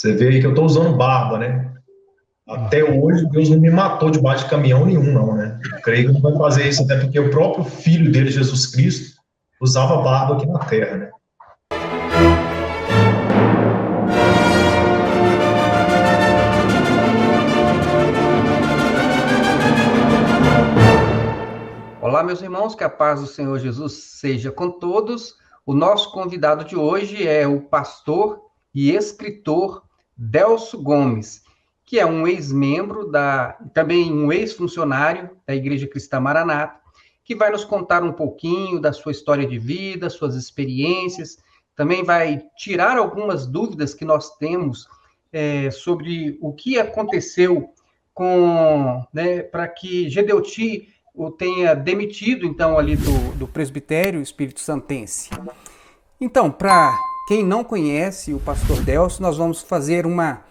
Você vê aí que eu estou usando barba, né? Até hoje, Deus não me matou debaixo de caminhão nenhum, não, né? Eu creio que não vai fazer isso, até porque o próprio Filho dele, Jesus Cristo, usava barba aqui na Terra, né? Olá, meus irmãos, que a paz do Senhor Jesus seja com todos. O nosso convidado de hoje é o pastor e escritor Delso Gomes, que é um ex-membro também um ex-funcionário da Igreja Cristã Maranata, que vai nos contar um pouquinho da sua história de vida, suas experiências, também vai tirar algumas dúvidas que nós temos sobre o que aconteceu para que Gedeuti o tenha demitido, então, ali do presbitério Espírito Santense. Então, para quem não conhece o pastor Delso, nós vamos fazer uma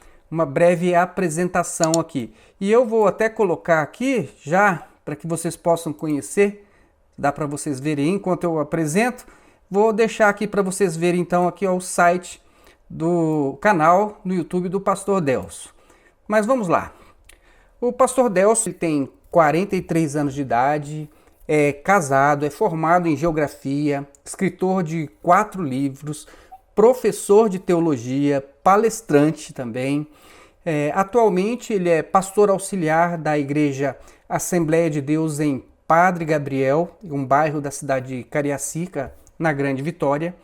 breve apresentação aqui. E eu vou até colocar aqui, já, para que vocês possam conhecer, dá para vocês verem enquanto eu apresento, vou deixar aqui para vocês verem, então, aqui ó, o site do canal no YouTube do pastor Delso. Mas vamos lá. O pastor Delso ele tem 43 anos de idade, é casado, é formado em geografia, escritor de 4 livros, professor de teologia, palestrante também. Atualmente ele é pastor auxiliar da Igreja Assembleia de Deus em Padre Gabriel, um bairro da cidade de Cariacica, na Grande Vitória.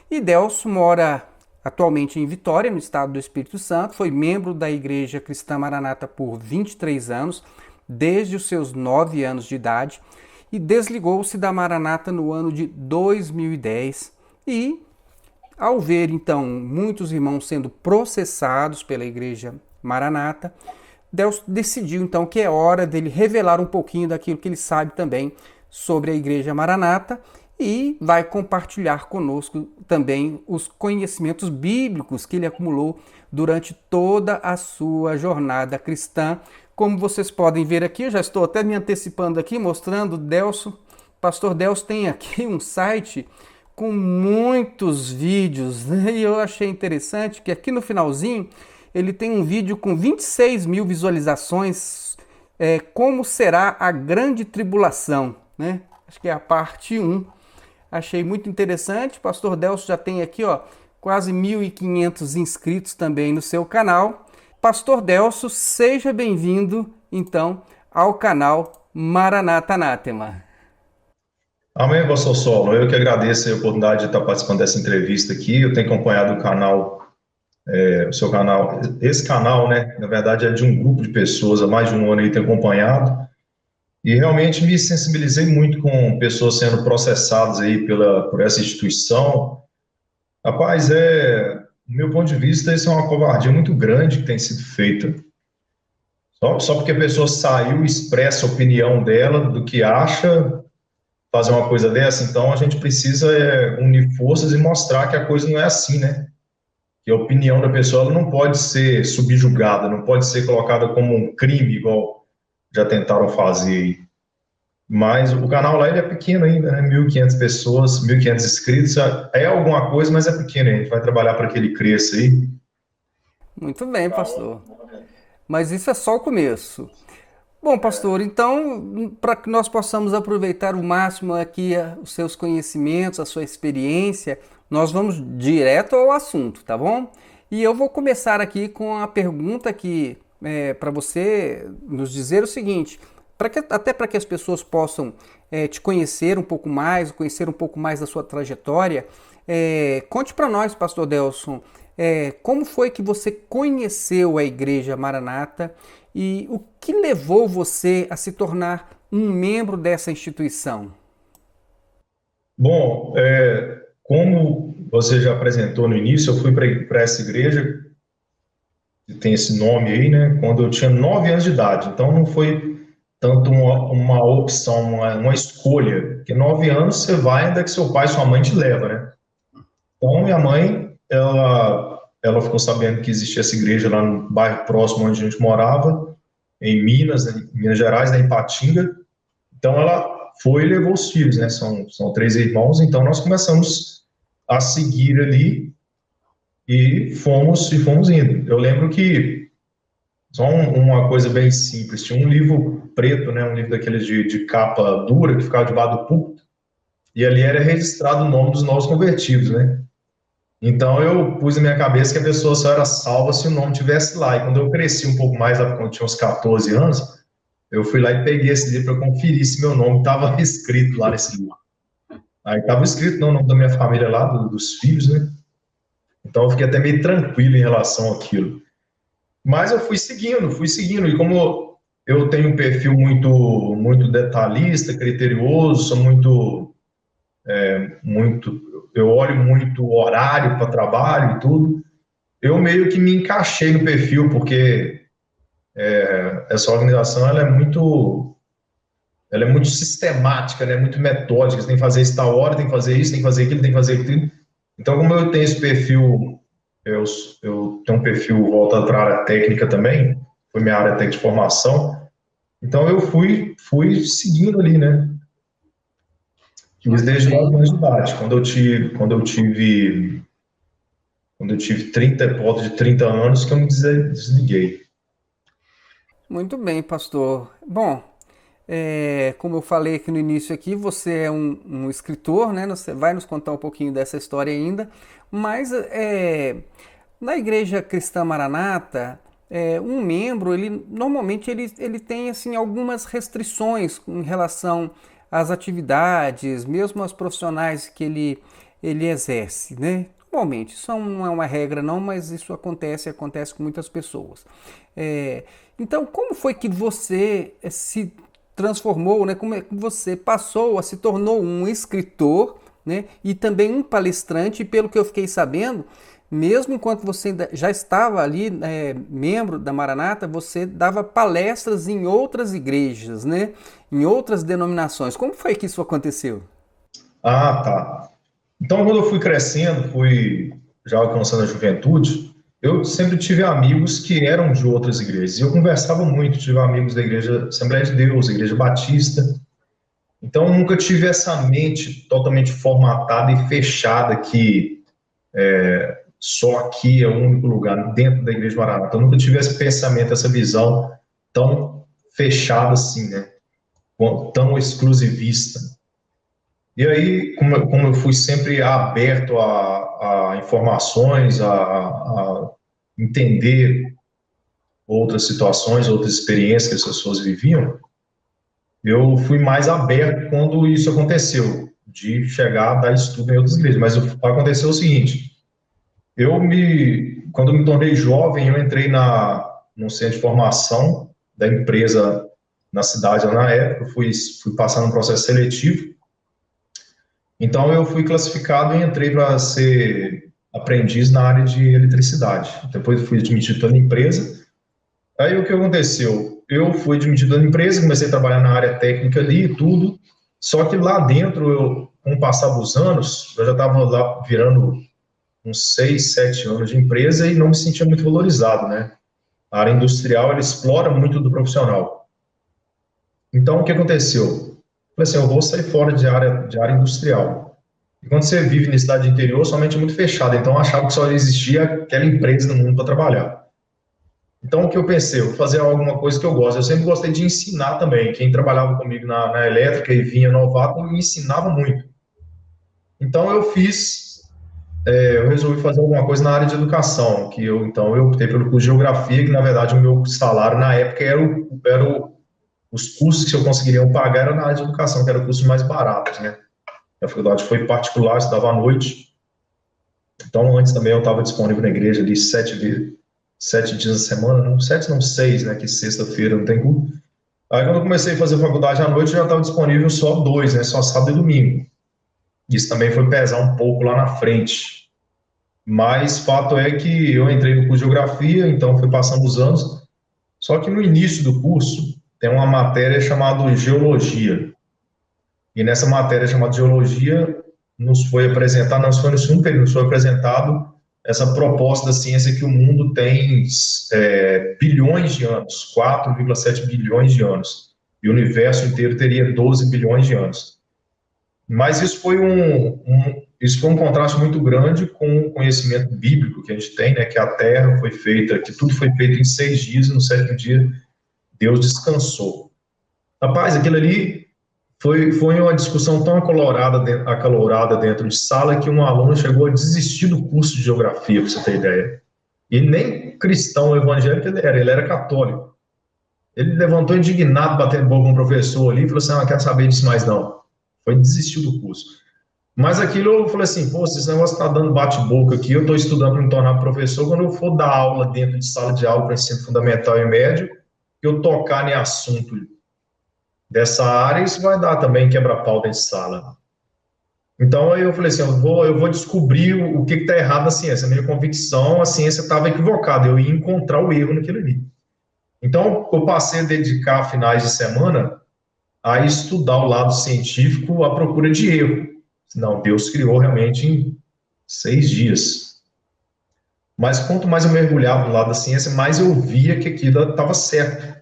E Delso mora atualmente em Vitória, no estado do Espírito Santo, foi membro da Igreja Cristã Maranata por 23 anos, desde os seus 9 anos de idade, e desligou-se da Maranata no ano de 2010. E, ao ver, então, muitos irmãos sendo processados pela Igreja Maranata, Delso decidiu, então, que é hora dele revelar um pouquinho daquilo que ele sabe também sobre a Igreja Maranata e vai compartilhar conosco também os conhecimentos bíblicos que ele acumulou durante toda a sua jornada cristã. Como vocês podem ver aqui, eu já estou até me antecipando aqui, mostrando Delso. Pastor Delso tem aqui um site com muitos vídeos, né? E eu achei interessante que aqui no finalzinho ele tem um vídeo com 26 mil visualizações, como será a grande tribulação, né? Acho que é a parte 1. Achei muito interessante. Pastor Delso já tem aqui ó, quase 1.500 inscritos também no seu canal. Pastor Delso, seja bem-vindo, então, ao canal Maranata Anátema. Amém, pastor Solo. Eu que agradeço a oportunidade de estar participando dessa entrevista aqui. Eu tenho acompanhado o canal, o seu canal. Esse canal, né, na verdade, é de um grupo de pessoas, há mais de um ano aí tenho acompanhado. E realmente me sensibilizei muito com pessoas sendo processadas aí por essa instituição. Rapaz, do meu ponto de vista, isso é uma covardia muito grande que tem sido feita. Só porque a pessoa saiu e expressa a opinião dela do que acha fazer uma coisa dessa, então a gente precisa unir forças e mostrar que a coisa não é assim, né? Que a opinião da pessoa ela não pode ser subjugada, não pode ser colocada como um crime, igual já tentaram fazer. Mas o canal lá ele é pequeno ainda, né? 1.500 pessoas, 1.500 inscritos, é alguma coisa, mas é pequeno. A gente vai trabalhar para que ele cresça aí. Muito bem, pastor. Mas isso é só o começo. Bom, pastor, então, para que nós possamos aproveitar o máximo aqui os seus conhecimentos, a sua experiência, nós vamos direto ao assunto, tá bom? E eu vou começar aqui com a pergunta que para você nos dizer o seguinte, até para que as pessoas possam te conhecer um pouco mais, conhecer um pouco mais da sua trajetória, conte para nós, pastor Delso, como foi que você conheceu a Igreja Maranata e o que levou você a se tornar um membro dessa instituição? Bom, como você já apresentou no início, eu fui para essa igreja, que tem esse nome aí, né, quando eu tinha 9 anos de idade. Então, não foi tanto uma opção, uma escolha, porque 9 anos você vai ainda que seu pai e sua mãe te levam, né? Então, minha mãe, ela ficou sabendo que existia essa igreja lá no bairro próximo onde a gente morava, em Minas, né, em Minas Gerais, né, em Patinga. Então, ela foi e levou os filhos, né? São 3 irmãos, então nós começamos a seguir ali. e fomos indo. Eu lembro que, só uma coisa bem simples, tinha um livro preto, né, um livro daqueles de capa dura, que ficava debaixo do púlpito, e ali era registrado o nome dos novos convertidos, né? Então eu pus na minha cabeça que a pessoa só era salva se o nome tivesse lá. E quando eu cresci um pouco mais, lá quando eu tinha uns 14 anos, eu fui lá e peguei esse livro para conferir se meu nome estava escrito lá nesse livro. Aí estava escrito no nome da minha família lá, dos filhos, né? Então eu fiquei até meio tranquilo em relação àquilo. Mas eu fui seguindo. E como eu tenho um perfil muito detalhista, criterioso, sou eu olho muito o horário para trabalho e tudo, eu meio que me encaixei no perfil, porque essa organização ela é muito sistemática, né? Muito metódica. Você tem que fazer isso tal hora, tem que fazer isso, tem que fazer aquilo, tem que fazer aquilo. Então, como eu tenho esse perfil, eu tenho um perfil voltado para a área técnica também, foi minha área técnica de formação, então eu fui seguindo ali, né? Fiz desde 9 anos de idade. Quando eu tive 30, por volta de 30 anos, que eu me desliguei. Muito bem, pastor. Bom, como eu falei aqui no início aqui, você é um escritor, né? Você vai nos contar um pouquinho dessa história ainda, mas na Igreja Cristã Maranata, um membro, normalmente ele tem assim algumas restrições em relação às atividades, mesmo as profissionais que ele exerce, né? Normalmente, isso não é uma regra não, mas isso acontece com muitas pessoas. Então, como foi que você se transformou, né? Como é que você passou se tornou um escritor, né? E também um palestrante, e pelo que eu fiquei sabendo, mesmo enquanto você ainda já estava ali, membro da Maranata, você dava palestras em outras igrejas, né? Em outras denominações. Como foi que isso aconteceu? Ah, tá. Então, quando eu fui crescendo, fui já alcançando a juventude, eu sempre tive amigos que eram de outras igrejas. E eu conversava muito, tive amigos da Igreja Assembleia de Deus, Igreja Batista. Então, eu nunca tive essa mente totalmente formatada e fechada que só aqui é o único lugar dentro da Igreja Maranata. Eu nunca tive esse pensamento, essa visão tão fechada assim, né? Tão exclusivista. E aí, como eu fui sempre aberto a informações, a entender outras situações, outras experiências que as pessoas viviam, eu fui mais aberto quando isso aconteceu, de chegar a dar estudo em outras igrejas. Mas aconteceu o seguinte, quando eu me tornei jovem, eu entrei no centro de formação da empresa na cidade, na época, fui passar um processo seletivo. Então, eu fui classificado e entrei para ser aprendiz na área de eletricidade. Depois, fui admitido pela empresa. Aí, o que aconteceu? Eu fui admitido pela empresa, comecei a trabalhar na área técnica ali e tudo. Só que lá dentro, com o passar dos anos, eu já estava lá virando uns 6, 7 anos de empresa e não me sentia muito valorizado, né? A área industrial, ela explora muito do profissional. Então, o que aconteceu? Falei assim, eu vou sair fora de área industrial. E quando você vive na cidade interior, somente é muito fechada. Então, eu achava que só existia aquela empresa no mundo para trabalhar. Então, o que eu pensei? Eu vou fazer alguma coisa que eu gosto. Eu sempre gostei de ensinar também. Quem trabalhava comigo na elétrica e vinha novato, me ensinava muito. Então, eu resolvi fazer alguma coisa na área de educação, então eu optei pelo curso de geografia, que na verdade o meu salário na época os cursos que eu conseguiria pagar eram na área de educação, que eram cursos mais baratos, né? A faculdade foi particular, estudava à noite, então antes também eu estava disponível na igreja ali 7 dias da semana, não 7 não 6, né? Que sexta-feira não tem culto. Aí quando eu comecei a fazer faculdade à noite, eu já estava disponível só 2, né? Só sábado e domingo. Isso também foi pesar um pouco lá na frente. Mas fato é que eu entrei no curso de geografia, então fui passando os anos. Só que no início do curso tem uma matéria chamada geologia. E nessa matéria chamada geologia nos foi apresentado, nós foi no segundo período, nos foi apresentado essa proposta da ciência que o mundo tem bilhões de anos, 4,7 bilhões de anos. E o universo inteiro teria 12 bilhões de anos. Mas isso foi isso foi um contraste muito grande com o conhecimento bíblico que a gente tem, né, que a terra foi feita, que tudo foi feito em 6 dias, e no 7º dia Deus descansou. Rapaz, aquilo ali foi uma discussão tão acalorada dentro de sala que um aluno chegou a desistir do curso de geografia, para você ter ideia. E nem cristão evangélico ele era católico. Ele levantou indignado, batendo boca com o professor ali, e falou assim, não quero saber disso mais não. Foi desistir do curso. Mas aquilo eu falei assim, pô, se esse negócio está dando bate-boca aqui, eu estou estudando para me tornar professor, quando eu for dar aula dentro de sala de aula para ensino fundamental e médio, eu tocar em assunto dessa área, isso vai dar também quebra-pau dentro de sala. Então aí eu falei assim, eu vou descobrir o que está errado na ciência. A minha convicção, a ciência estava equivocada, eu ia encontrar o erro naquilo ali. Então eu passei a dedicar finais de semana a estudar o lado científico à procura de erro. Não, Deus criou realmente em 6 dias. Mas quanto mais eu mergulhava no lado da ciência, mais eu via que aquilo estava certo.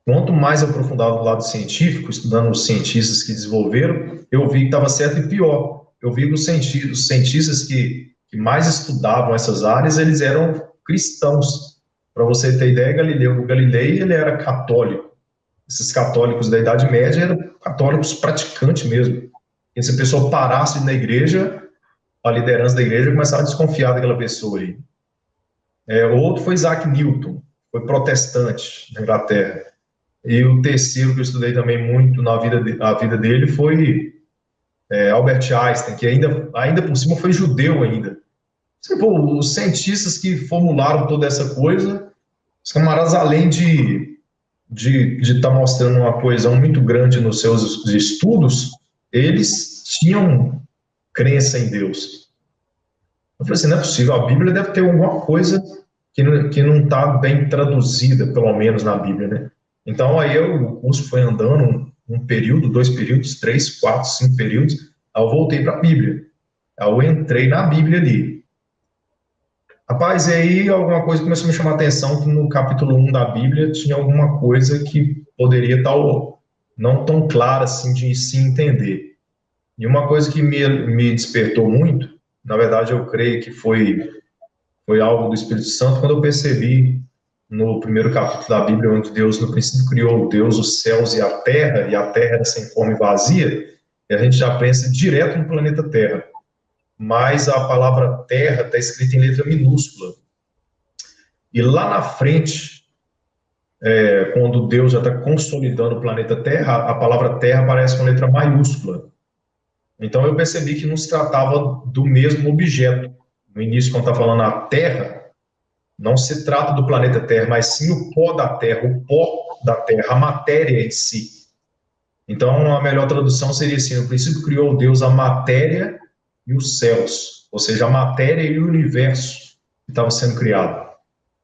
Quanto mais eu aprofundava no lado científico, estudando os cientistas que desenvolveram, eu vi que estava certo e pior. Eu vi que os cientistas que mais estudavam essas áreas, eles eram cristãos. Para você ter ideia, Galileu Galilei, ele era católico. Esses católicos da Idade Média eram católicos praticantes mesmo. E se a pessoa parasse na igreja, a liderança da igreja começava a desconfiar daquela pessoa aí. Outro foi Isaac Newton, foi protestante na Inglaterra. E o terceiro que eu estudei também muito na vida dele foi Albert Einstein, que ainda por cima foi judeu ainda. Pô, os cientistas que formularam toda essa coisa, os camaradas, além de estar mostrando uma coesão muito grande nos seus estudos, eles tinham crença em Deus. Eu falei assim, não é possível, a Bíblia deve ter alguma coisa que não está bem traduzida, pelo menos na Bíblia, né? Então, aí o curso foi andando um período, 2 períodos, 3, 4, 5 períodos, aí eu voltei para a Bíblia. Aí eu entrei na Bíblia ali. Rapaz, e aí alguma coisa começou a me chamar a atenção, que no capítulo 1 da Bíblia tinha alguma coisa que poderia estar não tão clara assim de se entender. E uma coisa que me despertou muito, na verdade eu creio que foi algo do Espírito Santo, quando eu percebi no primeiro capítulo da Bíblia, onde Deus no princípio criou Deus os céus e a terra era sem forma e vazia, e a gente já pensa direto no planeta Terra. Mas a palavra terra está escrita em letra minúscula. E lá na frente, quando Deus já está consolidando o planeta Terra, a palavra terra aparece com letra maiúscula. Então eu percebi que não se tratava do mesmo objeto. No início, quando está falando a terra, não se trata do planeta Terra, mas sim o pó da Terra, a matéria em si. Então a melhor tradução seria assim, no princípio criou Deus a matéria e os céus, ou seja, a matéria e o universo que estavam sendo criado.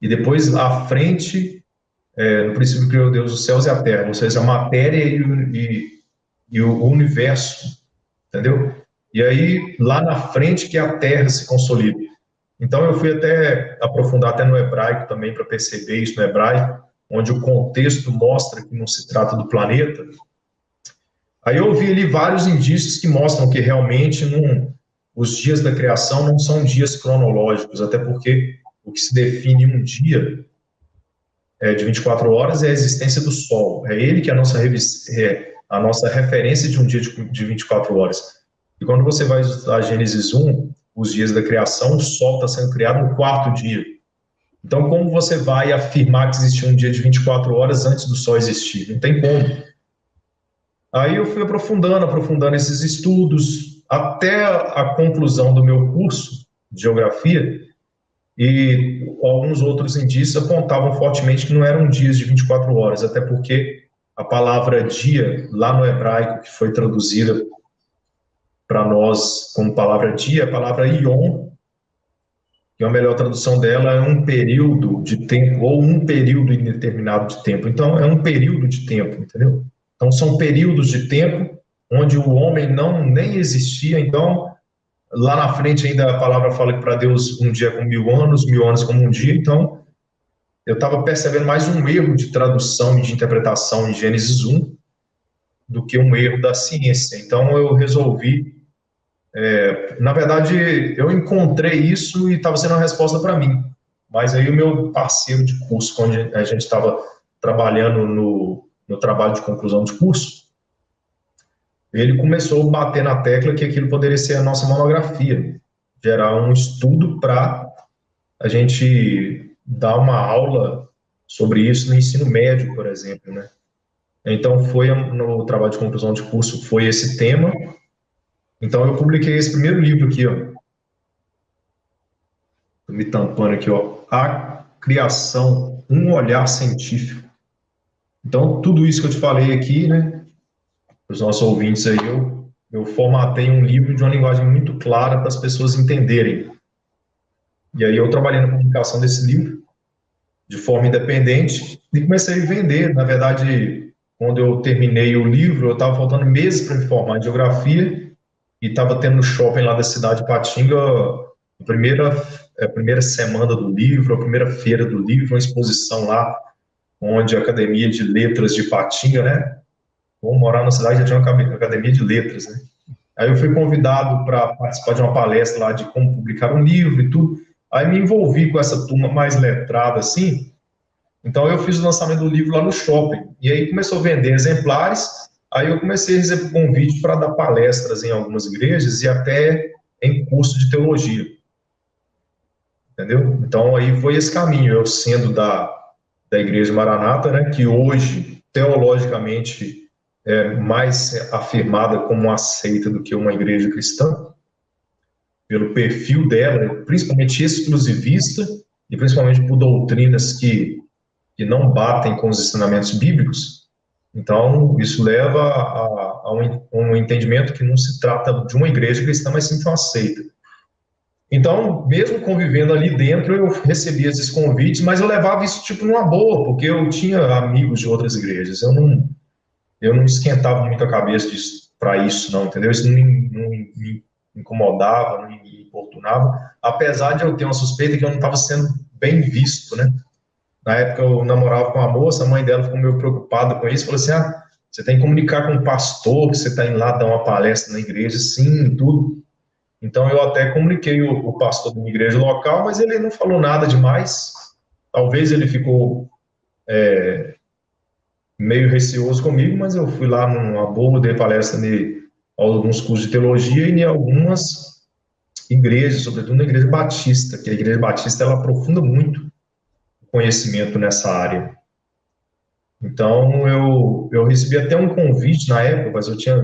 E depois, à frente, no princípio criou Deus os céus e a terra, ou seja, a matéria e o universo, entendeu? E aí, lá na frente, que a terra se consolida. Então, eu fui até aprofundar até no hebraico também, para perceber isso no hebraico, onde o contexto mostra que não se trata do planeta. Aí eu vi ali vários indícios que mostram que realmente os dias da criação não são dias cronológicos, até porque o que se define um dia de 24 horas é a existência do Sol. É ele que é a nossa referência de um dia de 24 horas. E quando você vai estudar Gênesis 1, os dias da criação, o Sol está sendo criado no 4º dia. Então, como você vai afirmar que existia um dia de 24 horas antes do Sol existir? Não tem como. Aí eu fui aprofundando esses estudos, até a conclusão do meu curso de geografia, e alguns outros indícios apontavam fortemente que não eram dias de 24 horas, até porque a palavra dia, lá no hebraico, que foi traduzida para nós como palavra dia, a palavra ion, que a melhor tradução dela é um período de tempo, ou um período indeterminado de tempo. Então, é um período de tempo, entendeu? Então, são períodos de tempo onde o homem nem existia. Então, lá na frente ainda a palavra fala que para Deus um dia é como 1000 anos como um dia. Então, eu estava percebendo mais um erro de tradução e de interpretação em Gênesis 1 do que um erro da ciência. Então, eu resolvi Na verdade, eu encontrei isso e estava sendo uma resposta para mim. Mas aí o meu parceiro de curso, quando a gente estava trabalhando no trabalho de conclusão de curso, ele começou a bater na tecla que aquilo poderia ser a nossa monografia, gerar um estudo para a gente dar uma aula sobre isso no ensino médio, por exemplo, né? Então, no trabalho de conclusão de curso, foi esse tema. Então, eu publiquei esse primeiro livro aqui, ó. Tô me tampando aqui, ó. A Criação, um olhar científico. Então, tudo isso que eu te falei aqui, né, para os nossos ouvintes aí, eu formatei um livro de uma linguagem muito clara para as pessoas entenderem. E aí eu trabalhei na publicação desse livro de forma independente e comecei a vender. Na verdade, quando eu terminei o livro, eu estava faltando meses para me formar em geografia e estava tendo no shopping lá da cidade de Patinga a primeira semana do livro, a primeira feira do livro, uma exposição lá, onde a Academia de Letras de Patinga, né? Vou morar na cidade, já tinha uma Academia de Letras, né? Aí eu fui convidado para participar de uma palestra lá de como publicar um livro e tudo. Aí me envolvi com essa turma mais letrada, assim. Então eu fiz o lançamento do livro lá no shopping. E aí começou a vender exemplares. Aí eu comecei a receber convite para dar palestras em algumas igrejas e até em curso de teologia. Entendeu? Então aí foi esse caminho. Eu sendo da Igreja Maranata, né, que hoje, teologicamente, é mais afirmada como uma seita do que uma igreja cristã, pelo perfil dela, principalmente exclusivista, e principalmente por doutrinas que não batem com os ensinamentos bíblicos. Então, isso leva a um entendimento que não se trata de uma igreja cristã, mas sim de uma seita. Então, mesmo convivendo ali dentro, eu recebia esses convites, mas eu levava isso tipo numa boa, porque eu tinha amigos de outras igrejas. Eu não esquentava muito a cabeça para isso, não, entendeu? Isso não me incomodava, não me importunava, apesar de eu ter uma suspeita que eu não estava sendo bem visto, né? Na época eu namorava com uma moça, a mãe dela ficou meio preocupada com isso, falou assim, você tem que comunicar com o pastor, que você está indo lá dar uma palestra na igreja, sim, tudo. Então eu até comuniquei o pastor da minha igreja local, mas ele não falou nada demais, talvez ele ficou meio receoso comigo, mas eu fui lá numa boa, dei palestra em alguns cursos de teologia e em algumas igrejas, sobretudo na Igreja Batista, que a Igreja Batista ela aprofunda muito o conhecimento nessa área. Então, eu recebi até um convite na época, mas eu tinha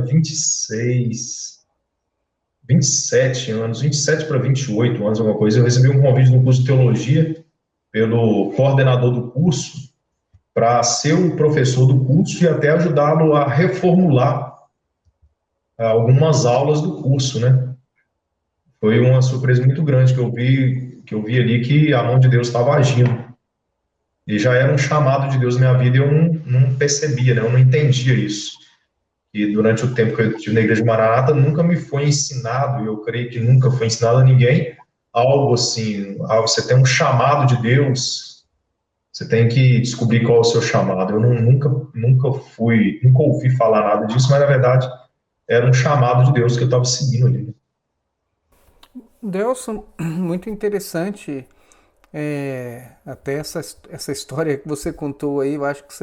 27 anos, 27 para 28 anos, alguma coisa. Eu recebi um convite no curso de teologia pelo coordenador do curso para ser o professor do curso e até ajudá-lo a reformular algumas aulas do curso, né? Foi uma surpresa muito grande que eu vi ali que a mão de Deus estava agindo. E já era um chamado de Deus na minha vida e eu não percebia, né? Eu não entendia isso. E durante o tempo que eu estive na Igreja de Maranata, nunca me foi ensinado, e eu creio que nunca foi ensinado a ninguém, algo assim, você tem um chamado de Deus, você tem que descobrir qual é o seu chamado. Eu nunca ouvi falar nada disso, mas na verdade era um chamado de Deus que eu estava seguindo ali. Delson, muito interessante. Até essa história que você contou aí, eu acho que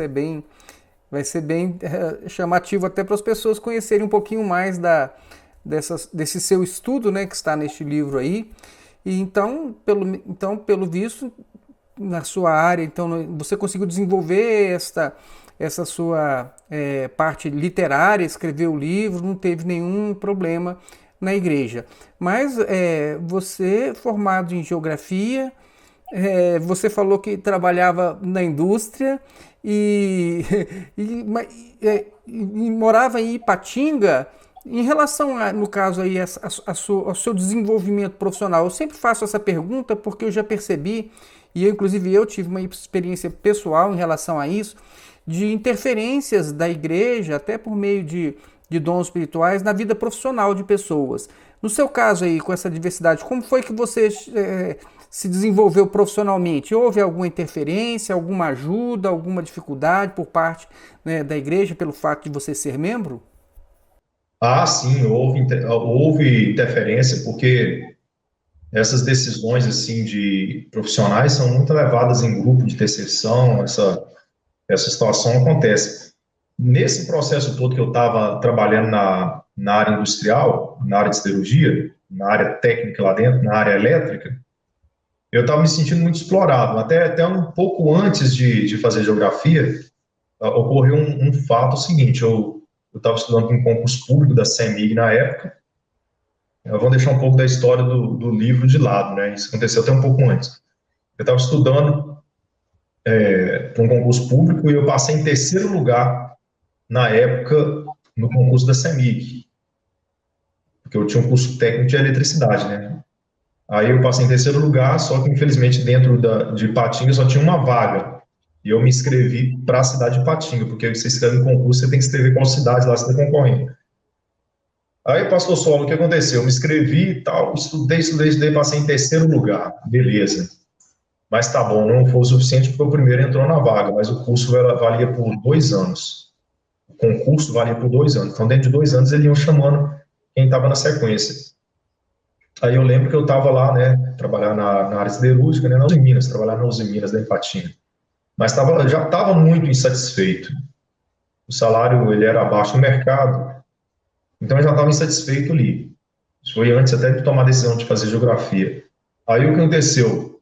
vai ser bem chamativo até para as pessoas conhecerem um pouquinho mais desse seu estudo, né, que está neste livro aí. E então, pelo visto, na sua área, então você conseguiu desenvolver essa sua parte literária, escrever o livro, não teve nenhum problema na igreja. Mas você, formado em geografia, você falou que trabalhava na indústria e, e morava em Ipatinga. Em relação, no caso aí, ao seu desenvolvimento profissional, eu sempre faço essa pergunta porque eu já percebi, e inclusive eu tive uma experiência pessoal em relação a isso, de interferências da igreja, até por meio de dons espirituais, na vida profissional de pessoas. No seu caso aí, com essa diversidade, como foi que você se desenvolveu profissionalmente? Houve alguma interferência, alguma ajuda, alguma dificuldade por parte, né, da igreja pelo fato de você ser membro? Ah, sim, houve interferência, porque essas decisões, assim, de profissionais são muito levadas em grupo de interseção, essa situação acontece. Nesse processo todo que eu estava trabalhando na área industrial, na área de siderurgia, na área técnica lá dentro, na área elétrica, eu estava me sentindo muito explorado. Até um pouco antes de fazer geografia, ocorreu um fato seguinte: eu estava estudando para um concurso público da CEMIG na época. Eu vou deixar um pouco da história do livro de lado, né? Isso aconteceu até um pouco antes. Eu estava estudando para um concurso público e eu passei em terceiro lugar na época no concurso da CEMIG, porque eu tinha um curso técnico de eletricidade, né? Aí eu passei em terceiro lugar, só que infelizmente dentro de Ipatinga só tinha uma vaga. E eu me inscrevi para a cidade de Ipatinga, porque você escreve em concurso, você tem que escrever qual cidade lá você está concorrendo. Aí, pastor Solo, o que aconteceu? Eu me inscrevi e tal, estudei, passei em terceiro lugar, beleza. Mas tá bom, não foi o suficiente porque o primeiro entrou na vaga, mas o curso valia por 2 anos. O concurso valia por 2 anos. Então, dentro de 2 anos, eles iam chamando quem estava na sequência. Aí eu lembro que eu estava lá, né, trabalhar na área siderúrgica, né, na Uzi Minas, trabalhar na Uzi Minas da Ipatinga. Mas já estava muito insatisfeito. O salário, ele era abaixo do mercado, então eu já estava insatisfeito ali. Isso foi antes até de tomar a decisão de fazer geografia. Aí o que aconteceu?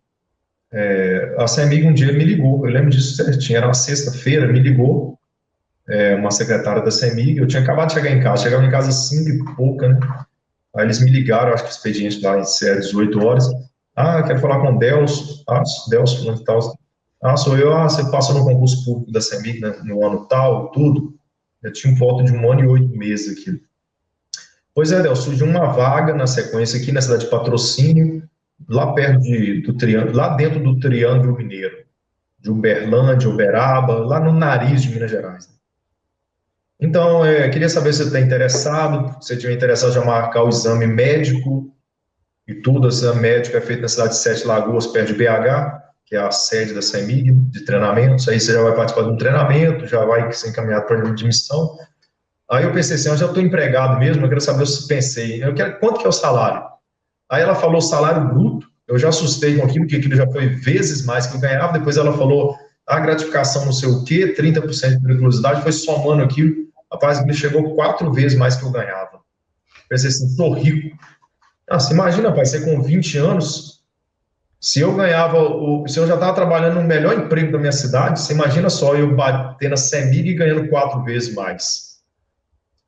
A CEMIG um dia me ligou, eu lembro disso certinho, era uma sexta-feira, me ligou, uma secretária da CEMIG, eu tinha acabado de chegar em casa, chegava em casa às 5 e pouca, né? Aí eles me ligaram, acho que o expediente lá é 18 horas. Ah, quero falar com o Delcio. Ah, Delcio, fulano e tal. Ah, sou eu. Ah, você passou no concurso público da CEMIG, né, no ano tal, tudo. Eu tinha um foto de 1 ano e 8 meses aqui. Pois é, Delcio, surgiu uma vaga na sequência aqui na cidade de Patrocínio, lá perto do Triângulo, lá dentro do Triângulo Mineiro, de Uberlândia, Uberaba, lá no nariz de Minas Gerais. Então, queria saber se você está interessado, se você estiver interessado, já marcar o exame médico e tudo. O exame médico é feito na cidade de Sete Lagoas, perto de BH, que é a sede da CEMIG, de treinamentos. Aí você já vai participar de um treinamento, já vai ser encaminhado para a admissão. Aí eu pensei assim, eu já estou empregado mesmo, eu quero saber se pensei, quanto que é o salário? Aí ela falou salário bruto, eu já assustei com aquilo, porque aquilo já foi vezes mais que eu ganhava. Depois ela falou a gratificação não sei o quê, 30% de periculosidade, foi somando aquilo. Rapaz, me chegou 4 vezes mais que eu ganhava. Pensei assim, estou rico. Nossa, imagina, rapaz, você com 20 anos, se eu ganhava, se eu já estava trabalhando no melhor emprego da minha cidade, você imagina só eu batendo a CEMIG e ganhando 4 vezes mais,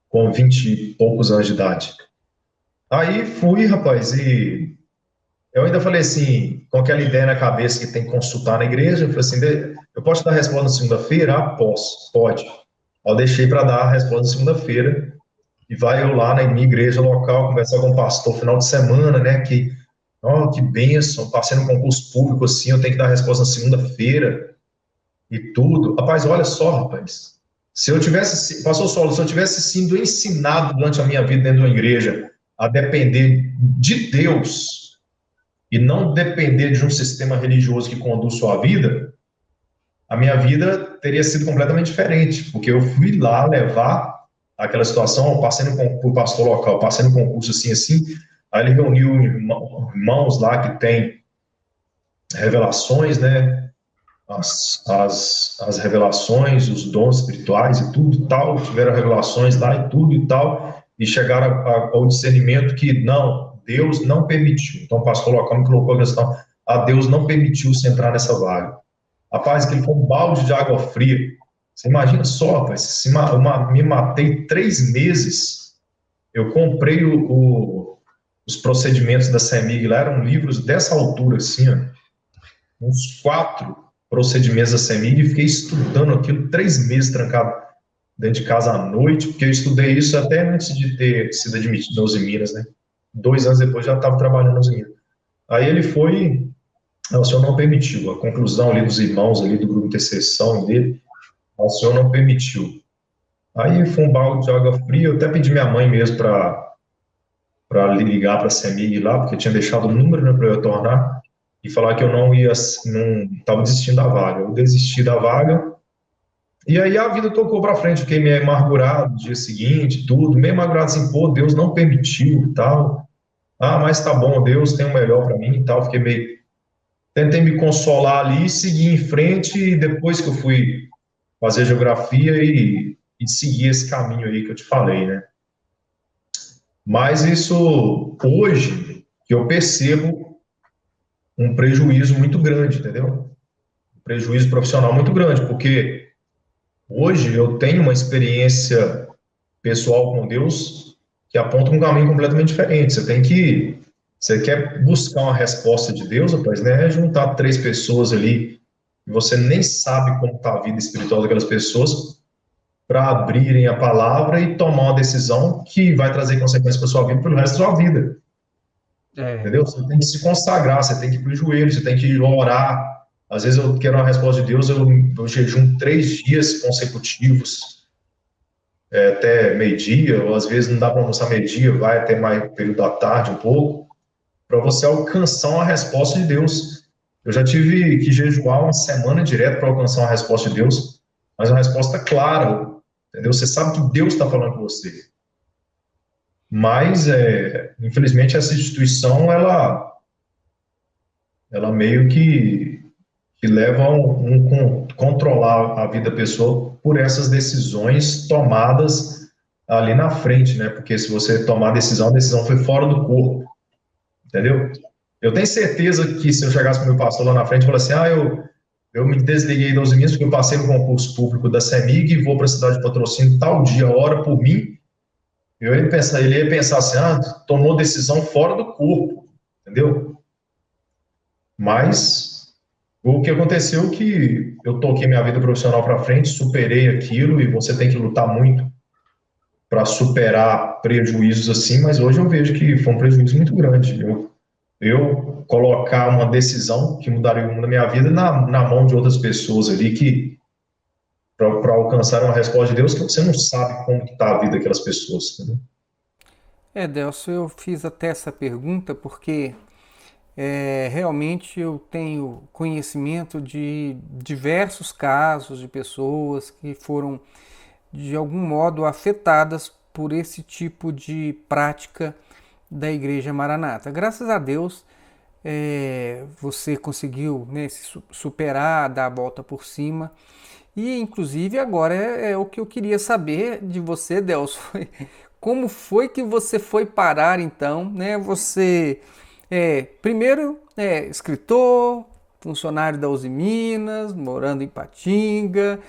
com 20 e poucos anos de idade. Aí fui, rapaz, e eu ainda falei assim, com aquela ideia na cabeça que tem que consultar na igreja, eu falei assim, eu posso te dar a resposta na segunda-feira? Ah, posso, pode. Eu deixei para dar a resposta na segunda-feira, e vai eu lá na minha igreja local conversar com o pastor final de semana, né, que bênção, passei no concurso público assim, eu tenho que dar a resposta na segunda-feira e tudo. Rapaz, olha só, rapaz, se eu tivesse, pastor Solo, se eu tivesse sido ensinado durante a minha vida dentro de uma igreja a depender de Deus e não depender de um sistema religioso que conduz sua vida, a minha vida teria sido completamente diferente, porque eu fui lá levar aquela situação, eu passei no pastor local, passei no concurso assim, aí ele reuniu irmãos lá que tem revelações, né, as revelações, os dons espirituais e tudo e tal, tiveram revelações lá e tudo e tal, e chegaram ao discernimento que não, Deus não permitiu. Então o pastor local me colocou a questão, Deus não permitiu você entrar nessa vaga. Rapaz, aquele foi um balde de água fria. Você imagina só, rapaz, me matei 3 meses, eu comprei os procedimentos da CEMIG lá, eram livros dessa altura, assim, ó, uns 4 procedimentos da CEMIG, e fiquei estudando aquilo 3 meses trancado dentro de casa à noite, porque eu estudei isso até antes de ter sido admitido na Uzi Minas, né? 2 anos depois já estava trabalhando na Uzi Minas. Aí ele foi, o senhor não permitiu, a conclusão ali dos irmãos ali do grupo de intercessão dele, o senhor não permitiu. Aí foi um balde de água fria, eu até pedi minha mãe mesmo para ligar para a CEMIG lá, porque tinha deixado o número, né, para eu retornar, e falar que eu não estava desistindo da vaga. Eu desisti da vaga, E aí a vida tocou para frente, fiquei meio amargurado no dia seguinte, tudo, meio amargurado assim, pô, Deus não permitiu e tal. Ah, mas tá bom, Deus tem o melhor para mim e tal. Fiquei meio. Tentei me consolar ali, seguir em frente, e depois que eu fui fazer geografia e seguir esse caminho aí que eu te falei, né? Mas isso, hoje, que eu percebo um prejuízo muito grande, entendeu? Um prejuízo profissional muito grande, porque hoje eu tenho uma experiência pessoal com Deus que aponta um caminho completamente diferente. Você quer buscar uma resposta de Deus, rapaz, né? É juntar três pessoas ali e você nem sabe como está a vida espiritual daquelas pessoas para abrirem a palavra e tomar uma decisão que vai trazer consequências para sua vida pelo resto da sua vida. É, Entendeu? Você tem que se consagrar, você tem que ir para o joelho, você tem que orar. Às vezes eu quero uma resposta de Deus, eu jejum 3 dias consecutivos, até meio-dia, ou às vezes não dá para almoçar meio-dia, vai até mais período da tarde um pouco, para você alcançar uma resposta de Deus. Eu já tive que jejuar uma semana direto para alcançar uma resposta de Deus, mas uma resposta clara, entendeu? Você sabe que Deus está falando com você. Mas, infelizmente, essa instituição, ela meio que leva controlar a vida da pessoa por essas decisões tomadas ali na frente, né? Porque se você tomar a decisão foi fora do corpo, entendeu? Eu tenho certeza que se eu chegasse para o meu pastor lá na frente e falasse assim, eu me desliguei das minhas porque eu passei no concurso público da CEMIG e vou para a cidade de Patrocínio tal dia, hora por mim, ele ia pensar assim, tomou decisão fora do corpo, entendeu? Mas o que aconteceu é que eu toquei minha vida profissional para frente, superei aquilo e você tem que lutar muito para superar prejuízos assim, mas hoje eu vejo que foi um prejuízo muito grande. Eu colocar uma decisão que mudaria o rumo da minha vida na mão de outras pessoas ali que para alcançar uma resposta de Deus que você não sabe como está a vida daquelas pessoas. Entendeu? Delcio, eu fiz até essa pergunta porque realmente eu tenho conhecimento de diversos casos de pessoas que foram de algum modo afetadas por esse tipo de prática da Igreja Maranata. Graças a Deus, você conseguiu, né, se superar, dar a volta por cima. E, inclusive, agora é o que eu queria saber de você, Delcio. Como foi que você foi parar, então, né? Você, primeiro, escritor, funcionário da Uzi Minas, morando em Patinga,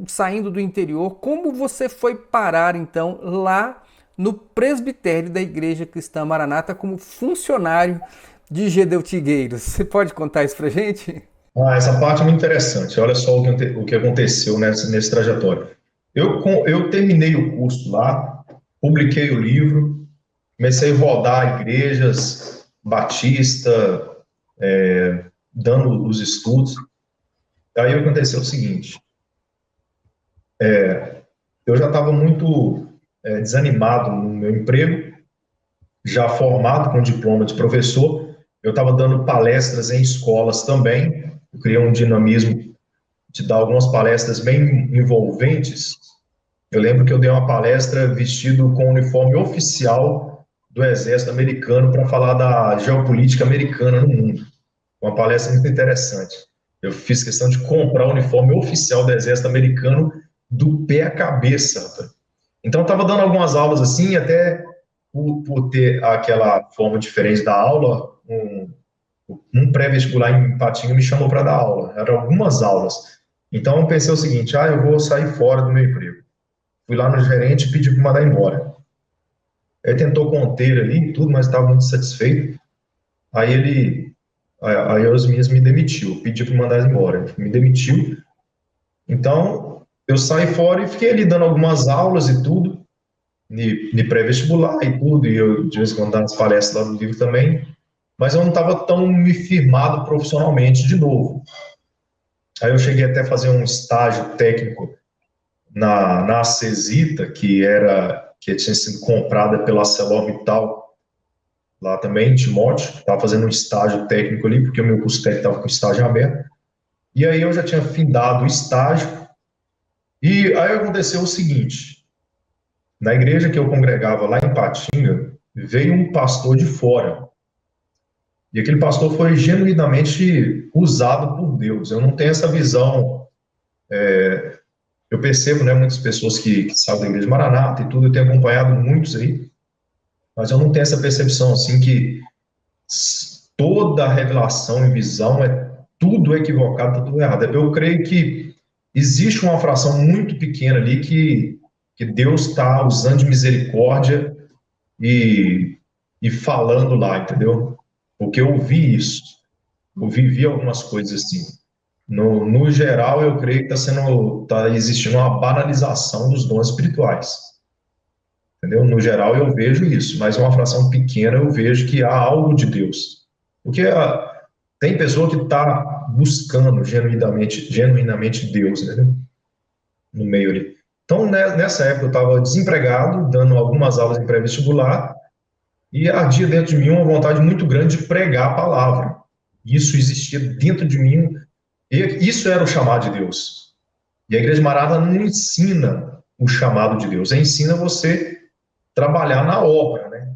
saindo do interior, como você foi parar, então, lá no presbitério da Igreja Cristã Maranata como funcionário de Gedeu Tigueiros? Você pode contar isso pra gente? Essa parte é muito interessante. Olha só o que aconteceu nesse trajetório. Eu terminei o curso lá, publiquei o livro, comecei a rodar igrejas batista, dando os estudos. Aí aconteceu o seguinte: eu já estava muito desanimado no meu emprego, já formado com diploma de professor, eu estava dando palestras em escolas também, eu criei um dinamismo de dar algumas palestras bem envolventes. Eu lembro que eu dei uma palestra vestido com o uniforme oficial do Exército Americano para falar da geopolítica americana no mundo. Uma palestra muito interessante. Eu fiz questão de comprar o uniforme oficial do Exército Americano do pé à cabeça. Então, eu estava dando algumas aulas assim, até por ter aquela forma diferente da aula, um pré-vestibular em Patinga me chamou para dar aula. Eram algumas aulas. Então, eu pensei o seguinte, eu vou sair fora do meu emprego. Fui lá no gerente e pedi para mandar embora. Ele tentou conter ali tudo, mas estava muito satisfeito. Aí os meninos me demitiu, pedi para mandar embora. Ele me demitiu. Então, eu saí fora e fiquei ali dando algumas aulas e tudo, de pré-vestibular e tudo, e eu de vez em quando dando as palestras lá no livro também, mas eu não estava tão me firmado profissionalmente de novo. Aí eu cheguei até a fazer um estágio técnico na Acesita, que tinha sido comprada pela ArcelorMittal, lá também, em Timóteo, estava fazendo um estágio técnico ali, porque o meu curso técnico estava com estágio aberto, e aí eu já tinha findado o estágio, E aí aconteceu o seguinte, na igreja que eu congregava lá em Patinga, veio um pastor de fora, e aquele pastor foi genuinamente usado por Deus. Eu não tenho essa visão, eu percebo, né, muitas pessoas que sabem da igreja Maranata e tudo, eu tenho acompanhado muitos aí, mas eu não tenho essa percepção, assim, que toda revelação e visão tudo equivocado, tudo errado. Eu creio que existe uma fração muito pequena ali que Deus está usando de misericórdia e, e falando lá, entendeu? Porque eu vi isso, eu vivi algumas coisas assim. No geral, eu creio que tá existindo uma banalização dos dons espirituais, entendeu? No geral, eu vejo isso, mas uma fração pequena eu vejo que há algo de Deus. Porque tem pessoa que está buscando genuinamente Deus, né, no meio ali. Então, nessa época, eu estava desempregado, dando algumas aulas em pré-vestibular, e ardia dentro de mim uma vontade muito grande de pregar a palavra. Isso existia dentro de mim, e isso era o chamado de Deus. E a Igreja Maranata não ensina o chamado de Deus, ensina você trabalhar na obra, né?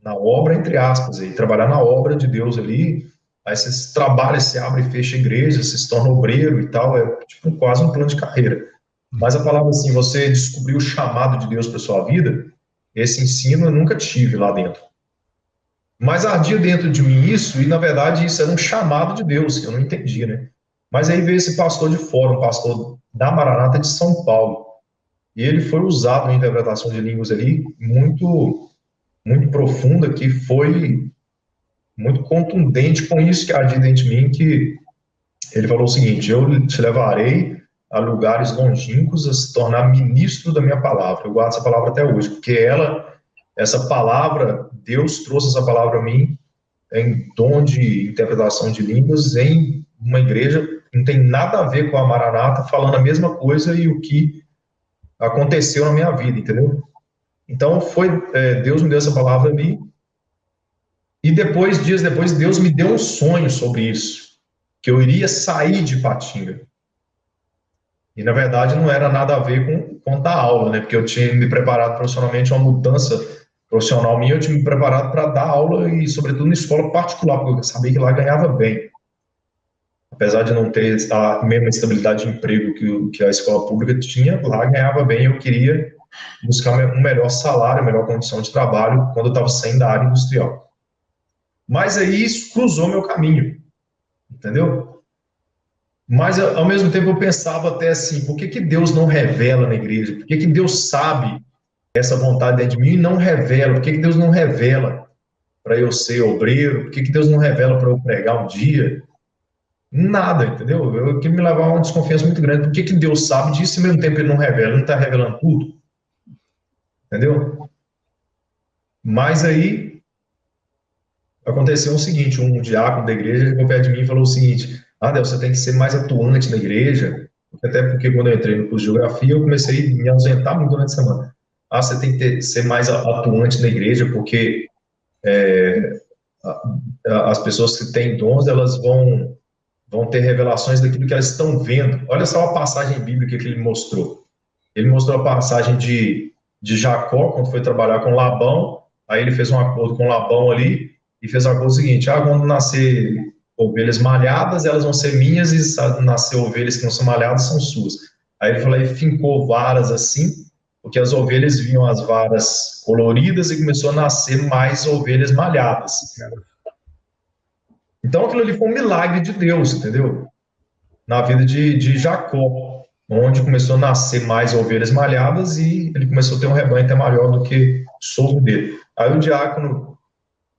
Na obra, entre aspas, aí, trabalhar na obra de Deus ali. Aí você trabalha, você abre e fecha igreja, você se torna obreiro e tal, é tipo quase um plano de carreira. Mas a palavra assim, você descobriu o chamado de Deus para sua vida, esse ensino eu nunca tive lá dentro. Mas ardia dentro de mim isso, e na verdade isso era um chamado de Deus, que eu não entendia, né? Mas aí veio esse pastor de fora, um pastor da Maranata de São Paulo, e ele foi usado na interpretação de línguas ali muito profunda, que foi muito contundente com isso que ardia dentro de mim, que ele falou o seguinte: eu te levarei a lugares longínquos a se tornar ministro da minha palavra. Eu guardo essa palavra até hoje, porque essa palavra, Deus trouxe essa palavra a mim em dom de interpretação de línguas em uma igreja que não tem nada a ver com a Maranata, falando a mesma coisa e o que aconteceu na minha vida, entendeu? Então, Deus me deu essa palavra ali, e dias depois, Deus me deu um sonho sobre isso, que eu iria sair de Patinga. E, na verdade, não era nada a ver com dar aula, né? Porque eu tinha me preparado profissionalmente, uma mudança profissional minha, eu tinha me preparado para dar aula e, sobretudo, em escola particular, porque eu sabia que lá ganhava bem. Apesar de não ter a mesma estabilidade de emprego que a escola pública tinha, lá ganhava bem. Eu queria buscar um melhor salário, melhor condição de trabalho quando eu estava saindo da área industrial. Mas aí isso cruzou meu caminho, entendeu? Mas, ao mesmo tempo, eu pensava até assim, por que Deus não revela na igreja? Por que Deus sabe essa vontade dentro de mim e não revela? Por que Deus não revela para eu ser obreiro? Por que Deus não revela para eu pregar um dia? Nada, entendeu? Eu que me levava a uma desconfiança muito grande. Por que Deus sabe disso e, ao mesmo tempo, Ele não revela? Ele não está revelando tudo? Entendeu? Mas aí aconteceu o seguinte: um diácono da igreja chegou perto de mim e falou o seguinte: Deus, você tem que ser mais atuante na igreja, até porque quando eu entrei no curso de geografia, eu comecei a me ausentar muito durante a semana. Você tem que ser mais atuante na igreja, porque as pessoas que têm dons, elas vão ter revelações daquilo que elas estão vendo. Olha só a passagem bíblica que ele mostrou. Ele mostrou a passagem de Jacó, quando foi trabalhar com Labão, aí ele fez um acordo com Labão ali, e fez um acordo seguinte: quando nascer ovelhas malhadas, elas vão ser minhas, e se nascer ovelhas que não são malhadas, são suas. Aí ele falou, e fincou varas assim, porque as ovelhas viam as varas coloridas e começou a nascer mais ovelhas malhadas. Então aquilo ali foi um milagre de Deus, entendeu? Na vida de Jacó, onde começou a nascer mais ovelhas malhadas e ele começou a ter um rebanho até maior do que o sogro dele. Aí o diácono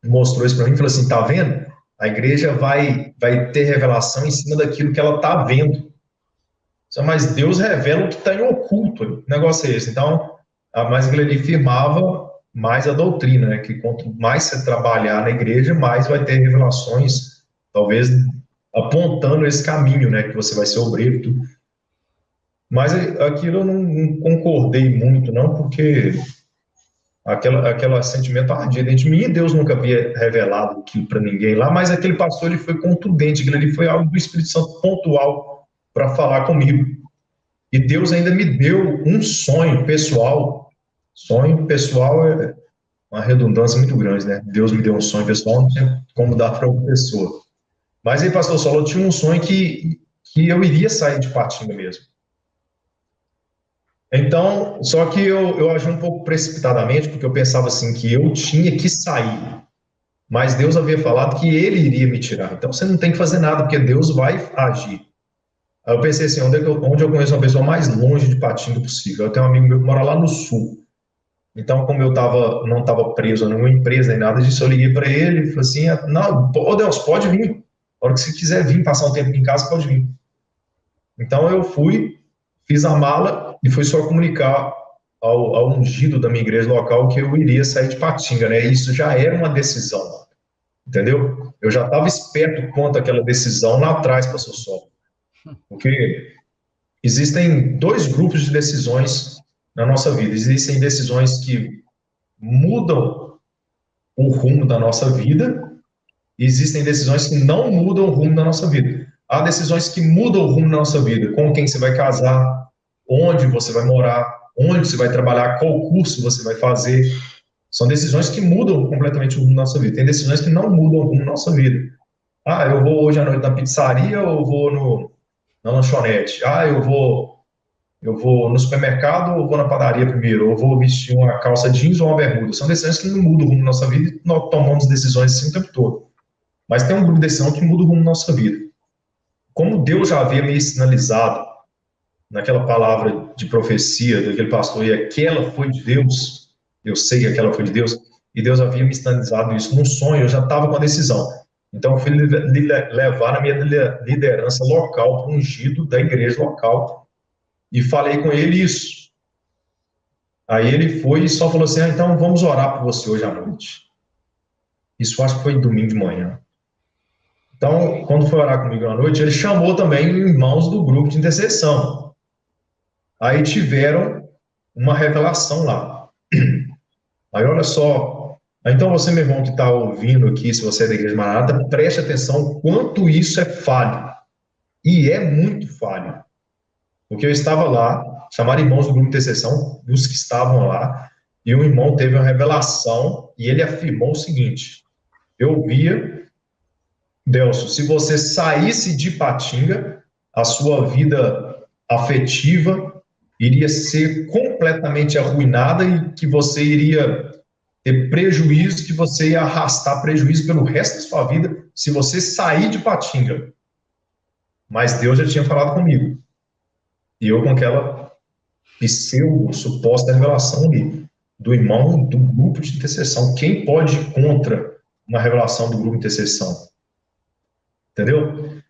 mostrou isso para mim e falou assim: tá vendo? A igreja vai ter revelação em cima daquilo que ela está vendo. Mas Deus revela o que está em oculto. O negócio é esse. Então, mais ele firmava mais a doutrina, né? Que quanto mais você trabalhar na igreja, mais vai ter revelações, talvez apontando esse caminho, né? Que você vai ser obreiro e tudo. Mas aquilo eu não concordei muito, não, porque aquele sentimento ardia dentro de mim, e Deus nunca havia revelado aquilo para ninguém lá, mas aquele pastor ele foi contundente, aquilo ali foi algo do Espírito Santo pontual para falar comigo. E Deus ainda me deu um sonho pessoal. Sonho pessoal é uma redundância muito grande, né? Deus me deu um sonho pessoal, não tinha como dar para outra pessoa. Mas aí, pastor Saulo, eu tinha um sonho que eu iria sair de Patinga mesmo. Então, só que eu agi um pouco precipitadamente, porque eu pensava assim, que eu tinha que sair. Mas Deus havia falado que Ele iria me tirar. Então, você não tem que fazer nada, porque Deus vai agir. Aí eu pensei assim, onde eu conheço uma pessoa mais longe de Patinga possível? Eu tenho um amigo meu que mora lá no sul. Então, como eu não estava preso a nenhuma empresa nem nada disso, eu liguei para ele e falei assim, não, ô Deus, pode vir. A hora que você quiser vir, passar um tempo aqui em casa, pode vir. Então, eu fui, fiz a mala e fui só comunicar ao ungido da minha igreja local que eu iria sair de Patinga, né? Isso já era uma decisão, entendeu? Eu já estava esperto quanto àquela decisão lá atrás, pastor Sol. Porque existem dois grupos de decisões na nossa vida. Existem decisões que mudam o rumo da nossa vida e existem decisões que não mudam o rumo da nossa vida. Há decisões que mudam o rumo da nossa vida, com quem você vai casar, onde você vai morar, onde você vai trabalhar, qual curso você vai fazer. São decisões que mudam completamente o rumo da nossa vida. Tem decisões que não mudam o rumo da nossa vida. Ah, eu vou hoje à noite na pizzaria ou eu vou na lanchonete? Ah, eu vou no supermercado ou vou na padaria primeiro? Ou eu vou vestir uma calça jeans ou uma bermuda? São decisões que não mudam o rumo da nossa vida e nós tomamos decisões assim o tempo todo. Mas tem um grupo de decisão que muda o rumo da nossa vida. Como Deus já havia me sinalizado naquela palavra de profecia daquele pastor, e aquela foi de Deus, eu sei que aquela foi de Deus, e Deus havia me sinalizado isso num sonho, eu já estava com a decisão. Então, eu fui levar a minha liderança local para o ungido da igreja local e falei com ele isso. Aí ele foi e só falou assim, então vamos orar por você hoje à noite. Isso acho que foi domingo de manhã. Então, quando foi orar comigo à noite, ele chamou também irmãos do grupo de intercessão. Aí tiveram uma revelação lá. Aí olha só, então você, meu irmão, que está ouvindo aqui, se você é da Igreja Maranata, preste atenção o quanto isso é falho. E é muito falho. Porque eu estava lá, chamaram irmãos do grupo de intercessão, dos que estavam lá, e um irmão teve uma revelação, e ele afirmou o seguinte, eu via, Delcio, se você saísse de Patinga, a sua vida afetiva iria ser completamente arruinada e que você iria ter prejuízo, que você ia arrastar prejuízo pelo resto da sua vida se você sair de Patinga. Mas Deus já tinha falado comigo. E eu com aquela suposta revelação ali, do irmão do grupo de intercessão. Quem pode ir contra uma revelação do grupo de intercessão? Entendeu?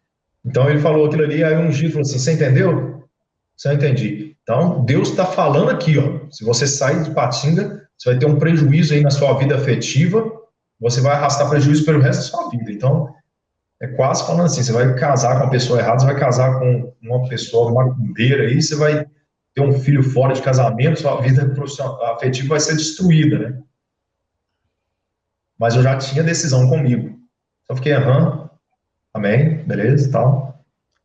Então ele falou aquilo ali, aí um ungido falou assim, você entendeu? Você não entendi. Então, Deus está falando aqui, ó, se você sair de Patinga, você vai ter um prejuízo aí na sua vida afetiva, você vai arrastar prejuízo pelo resto da sua vida. Então, é quase falando assim, você vai casar com uma pessoa errada, você vai casar com uma pessoa macumbeira aí, você vai ter um filho fora de casamento, sua vida profissional, afetiva vai ser destruída, né? Mas eu já tinha decisão comigo. Só fiquei, amém, beleza, tal.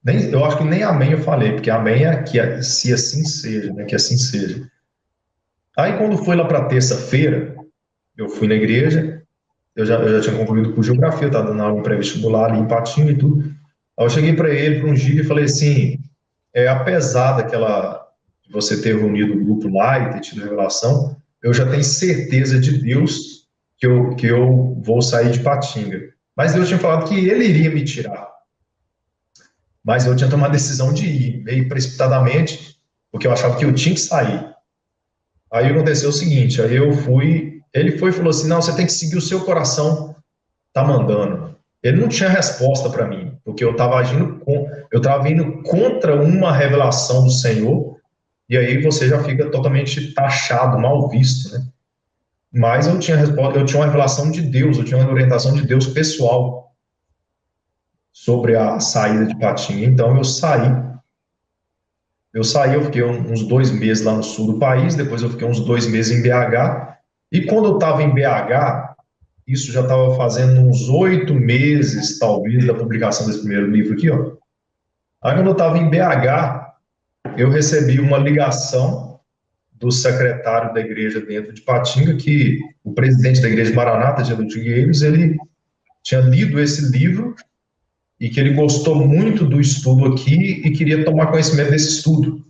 Eu acho que nem amém eu falei, porque amém é que se assim seja, né? Que assim seja. Aí quando foi lá para terça-feira, eu fui na igreja, eu já tinha concluído com geografia, estava dando aula pré-vestibular ali em Patinho e tudo. Aí eu cheguei para ele, para um dia, e falei assim, apesar de você ter reunido o grupo lá e ter tido revelação, eu já tenho certeza de Deus que eu vou sair de Patinga. Mas Deus tinha falado que Ele iria me tirar. Mas eu tinha tomado a decisão de ir, meio precipitadamente, porque eu achava que eu tinha que sair. Aí aconteceu o seguinte, aí eu fui, ele foi e falou assim, não, você tem que seguir o seu coração, tá mandando. Ele não tinha resposta para mim, porque eu estava indo contra uma revelação do Senhor, e aí você já fica totalmente taxado, mal visto, né? Mas eu tinha uma revelação de Deus, eu tinha uma orientação de Deus pessoal sobre a saída de Patinga. Então eu saí, eu fiquei uns 2 meses lá no sul do país, depois eu fiquei uns 2 meses em BH, e quando eu estava em BH, isso já estava fazendo uns 8 meses, talvez, da publicação desse primeiro livro aqui, ó. Aí quando eu estava em BH, eu recebi uma ligação do secretário da igreja dentro de Patinga, que o presidente da igreja Maranata de Ludigueiros, ele tinha lido esse livro e que ele gostou muito do estudo aqui e queria tomar conhecimento desse estudo.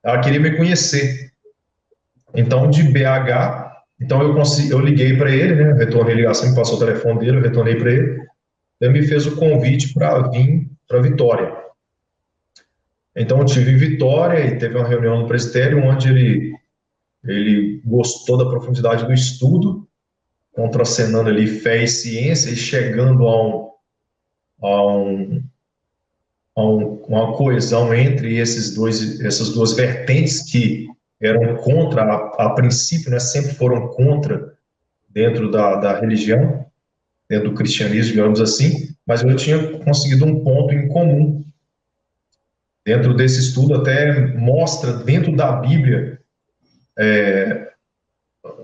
Ela queria me conhecer. Então, de BH, então eu liguei para ele, né? Retornei a ligação, me passou o telefone dele, eu retornei para ele. Ele me fez o convite para vir para Vitória. Então, eu tive em Vitória e teve uma reunião no presbitério onde ele gostou da profundidade do estudo, contracenando ali fé e ciência e chegando uma coesão entre essas duas vertentes que eram contra, a princípio, né, sempre foram contra dentro da religião, dentro do cristianismo, digamos assim, mas eu tinha conseguido um ponto em comum. Dentro desse estudo até mostra dentro da Bíblia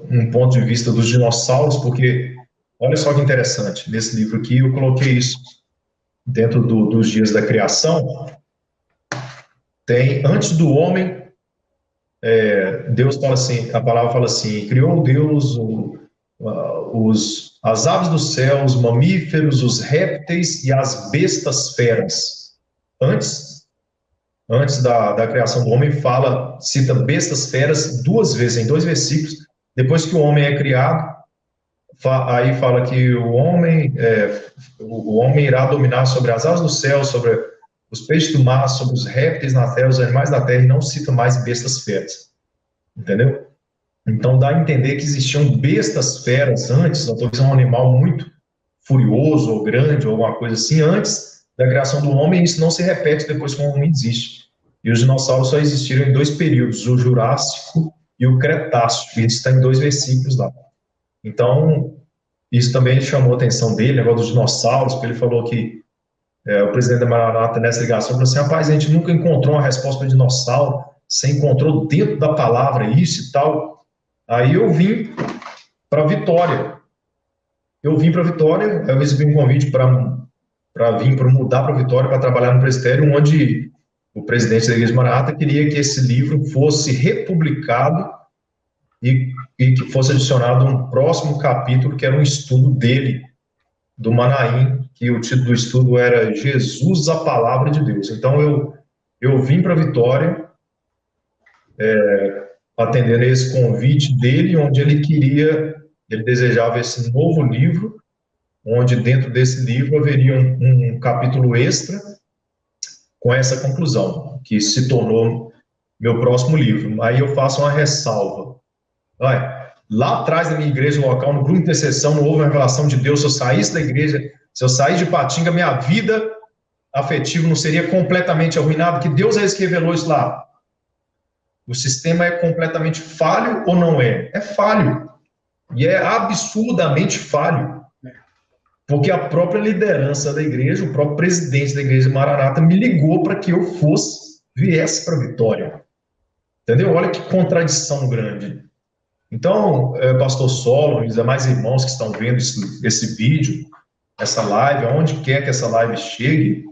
um ponto de vista dos dinossauros, porque olha só que interessante, nesse livro aqui eu coloquei isso dentro dos dias da criação. Tem, antes do homem, Deus fala assim, a palavra fala assim, criou Deus as aves do céu, os mamíferos, os répteis e as bestas feras. Antes da criação do homem, cita bestas feras 2 vezes, em 2 versículos. Depois que o homem é criado, aí fala que o homem irá dominar sobre as aves do céu, sobre os peixes do mar, sobre os répteis na terra, os animais da terra, e não cita mais bestas feras. Entendeu? Então dá a entender que existiam bestas feras antes, talvez um animal muito furioso ou grande, ou alguma coisa assim, antes da criação do homem, e isso não se repete depois que o homem existe. E os dinossauros só existiram em 2 períodos, o Jurássico e o Cretácico, e isso está em 2 versículos lá. Então, isso também chamou a atenção dele, o negócio dos dinossauros, porque ele falou que o presidente da Maranata, nessa ligação, falou assim, rapaz, a gente nunca encontrou uma resposta para o dinossauro, você encontrou dentro da palavra isso e tal. Aí eu vim para Vitória. Eu recebi um convite para mudar para Vitória, para trabalhar no presbitério, onde o presidente da Igreja Maranata queria que esse livro fosse republicado e que fosse adicionado um próximo capítulo, que era um estudo dele, do Manaim, que o título do estudo era Jesus, a Palavra de Deus. Então, eu vim para Vitória, atendendo a esse convite dele, onde ele desejava esse novo livro, onde dentro desse livro haveria um capítulo extra com essa conclusão, que se tornou meu próximo livro. Aí eu faço uma ressalva. Lá atrás da minha igreja local, no grupo de intercessão, não houve uma revelação de Deus. Se eu saísse da igreja, se eu saísse de Patinga, minha vida afetiva não seria completamente arruinada, que Deus é esse que revelou isso lá. O sistema é completamente falho ou não é? É falho. E é absurdamente falho. Porque a própria liderança da igreja, o próprio presidente da igreja Maranata me ligou para que eu viesse para Vitória. Entendeu? Olha que contradição grande. Então, pastor Solon e os demais irmãos que estão vendo esse vídeo, essa live, aonde quer que essa live chegue,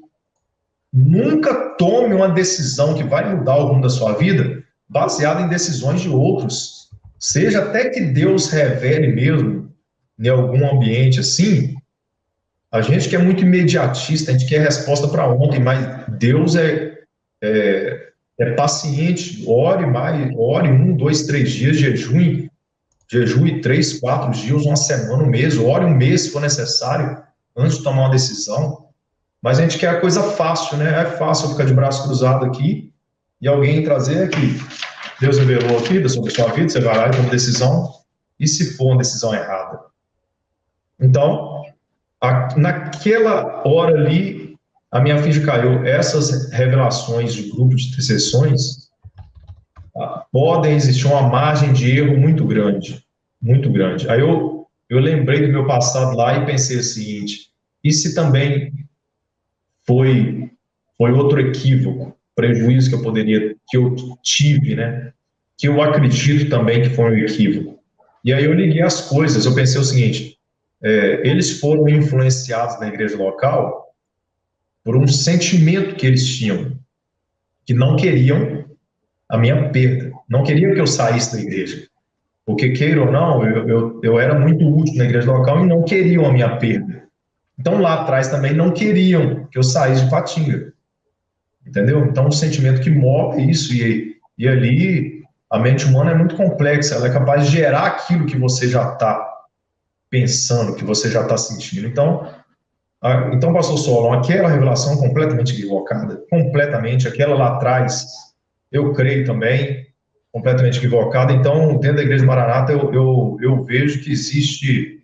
nunca tome uma decisão que vai mudar o rumo da sua vida baseada em decisões de outros. Seja até que Deus revele mesmo em algum ambiente assim. A gente que é muito imediatista, a gente quer resposta para ontem, mas Deus é paciente. Ore 1, 2, 3 dias, jejue 3, 4 dias, uma semana, um mês, ore um mês se for necessário, antes de tomar uma decisão. Mas a gente quer a coisa fácil, né? É fácil ficar de braço cruzado aqui e alguém trazer aqui. Deus revelou aqui sobre a sua vida, você vai lá e toma uma decisão, e se for uma decisão errada? Então, naquela hora ali, a minha ficha caiu. Essas revelações de grupo de intercessões podem existir uma margem de erro muito grande, muito grande. Aí eu lembrei do meu passado lá e pensei o seguinte: e se também foi outro equívoco, prejuízo que eu tive, né? Que eu acredito também que foi um equívoco. E aí eu liguei as coisas, eu pensei o seguinte: eles foram influenciados na igreja local por um sentimento que eles tinham, que não queriam a minha perda. Não queriam que eu saísse da igreja. Porque, queira ou não, eu era muito útil na igreja local e não queriam a minha perda. Então, lá atrás também não queriam que eu saísse de Patinga. Entendeu? Então, o sentimento que move isso, e ali a mente humana é muito complexa, ela é capaz de gerar aquilo que você já está pensando, que você já está sentindo. Então, pastor Solon, aquela revelação completamente equivocada, completamente, aquela lá atrás, eu creio também, completamente equivocada. Então, dentro da Igreja Maranata, eu vejo que existe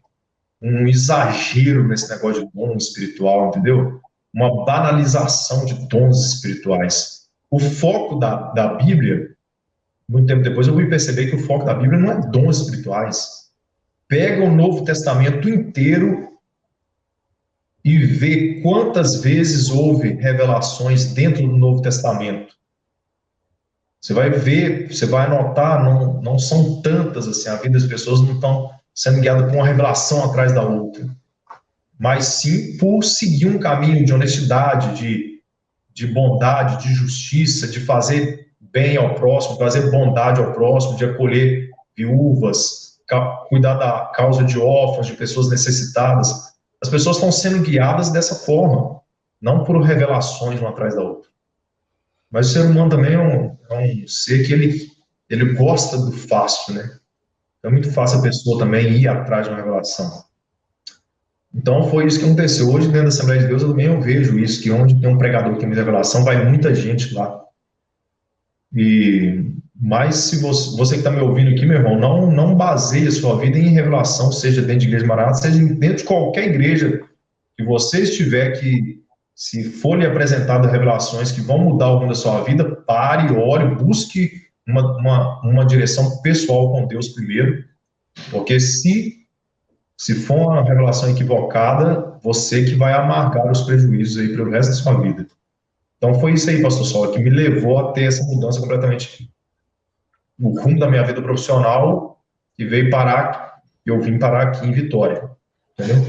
um exagero nesse negócio de dom espiritual, entendeu? Uma banalização de dons espirituais. O foco da Bíblia, muito tempo depois, eu fui perceber que o foco da Bíblia não é dons espirituais. Pega o Novo Testamento inteiro e vê quantas vezes houve revelações dentro do Novo Testamento. Você vai ver, você vai anotar, não são tantas assim, a vida das pessoas não estão sendo guiadas por uma revelação atrás da outra, mas sim por seguir um caminho de honestidade, de bondade, de justiça, de fazer bem ao próximo, fazer bondade ao próximo, de acolher viúvas, cuidar da causa de órfãos, de pessoas necessitadas. As pessoas estão sendo guiadas dessa forma, não por revelações uma atrás da outra. Mas o ser humano também é um ser que ele gosta do fácil, né? É muito fácil a pessoa também ir atrás de uma revelação. Então, foi isso que aconteceu. Hoje, dentro da Assembleia de Deus, eu vejo isso, que onde tem um pregador que tem muita revelação, vai muita gente lá. Mas se você que está me ouvindo aqui, meu irmão, não baseie a sua vida em revelação, seja dentro de igreja Maranata, seja dentro de qualquer igreja que você estiver, que se for lhe apresentado revelações que vão mudar o rumo da sua vida, pare, ore, busque uma direção pessoal com Deus primeiro, porque se for uma revelação equivocada, você que vai amargar os prejuízos aí pelo resto da sua vida. Então foi isso aí, pastor Sola, que me levou a ter essa mudança completamente no rumo da minha vida profissional, e eu vim parar aqui em Vitória, entendeu?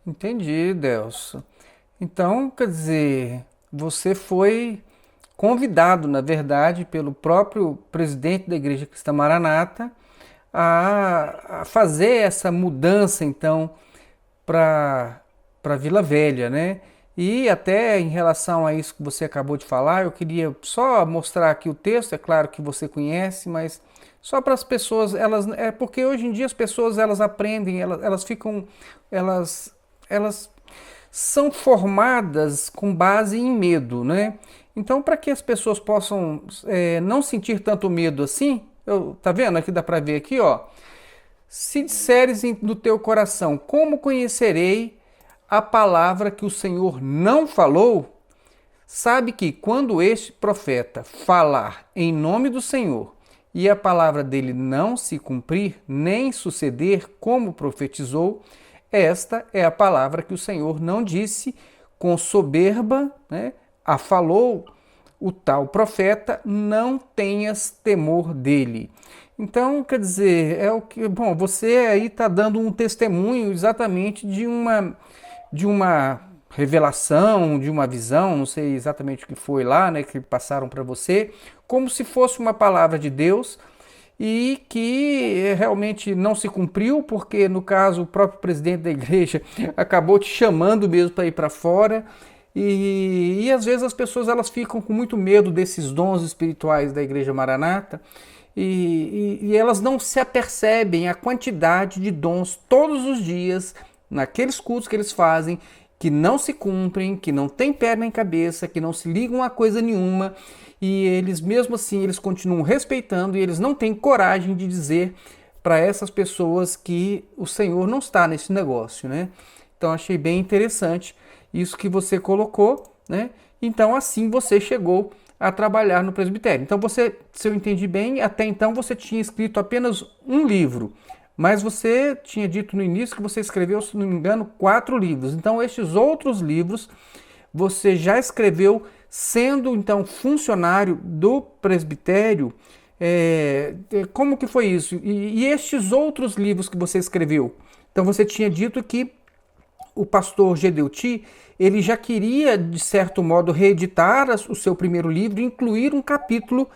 Entendi, Delcio. Então, quer dizer, você foi convidado, na verdade, pelo próprio presidente da Igreja Cristã Maranata a fazer essa mudança, então, para Vila Velha, né? E até em relação a isso que você acabou de falar, eu queria só mostrar aqui o texto, é claro que você conhece, mas só para as pessoas, porque hoje em dia as pessoas elas aprendem, elas ficam, elas são formadas com base em medo, né? Então, para que as pessoas possam não sentir tanto medo assim, tá vendo? Aqui dá para ver aqui, ó. Se disseres no teu coração, como conhecerei a palavra que o Senhor não falou? Sabe que quando este profeta falar em nome do Senhor e a palavra dele não se cumprir, nem suceder como profetizou, esta é a palavra que o Senhor não disse com soberba, né? A falou o tal profeta, não tenhas temor dele. Então, quer dizer, bom, você aí está dando um testemunho exatamente de uma revelação, de uma visão, não sei exatamente o que foi lá, né, que passaram para você, como se fosse uma palavra de Deus e que realmente não se cumpriu, porque no caso o próprio presidente da igreja acabou te chamando mesmo para ir para fora. E às vezes as pessoas elas ficam com muito medo desses dons espirituais da Igreja Maranata e elas não se apercebem a quantidade de dons todos os dias, naqueles cultos que eles fazem, que não se cumprem, que não tem pé nem cabeça, que não se ligam a coisa nenhuma, e eles mesmo assim eles continuam respeitando e eles não têm coragem de dizer para essas pessoas que o Senhor não está nesse negócio, né? Então achei bem interessante isso que você colocou, né? Então assim você chegou a trabalhar no presbitério. Então você, se eu entendi bem, até então você tinha escrito apenas um livro, mas você tinha dito no início que você escreveu, se não me engano, 4 livros. Então estes outros livros você já escreveu sendo então funcionário do presbitério. Como que foi isso? E estes outros livros que você escreveu? Então você tinha dito que o pastor Gedeuti, ele já queria, de certo modo, reeditar o seu primeiro livro e incluir um capítulo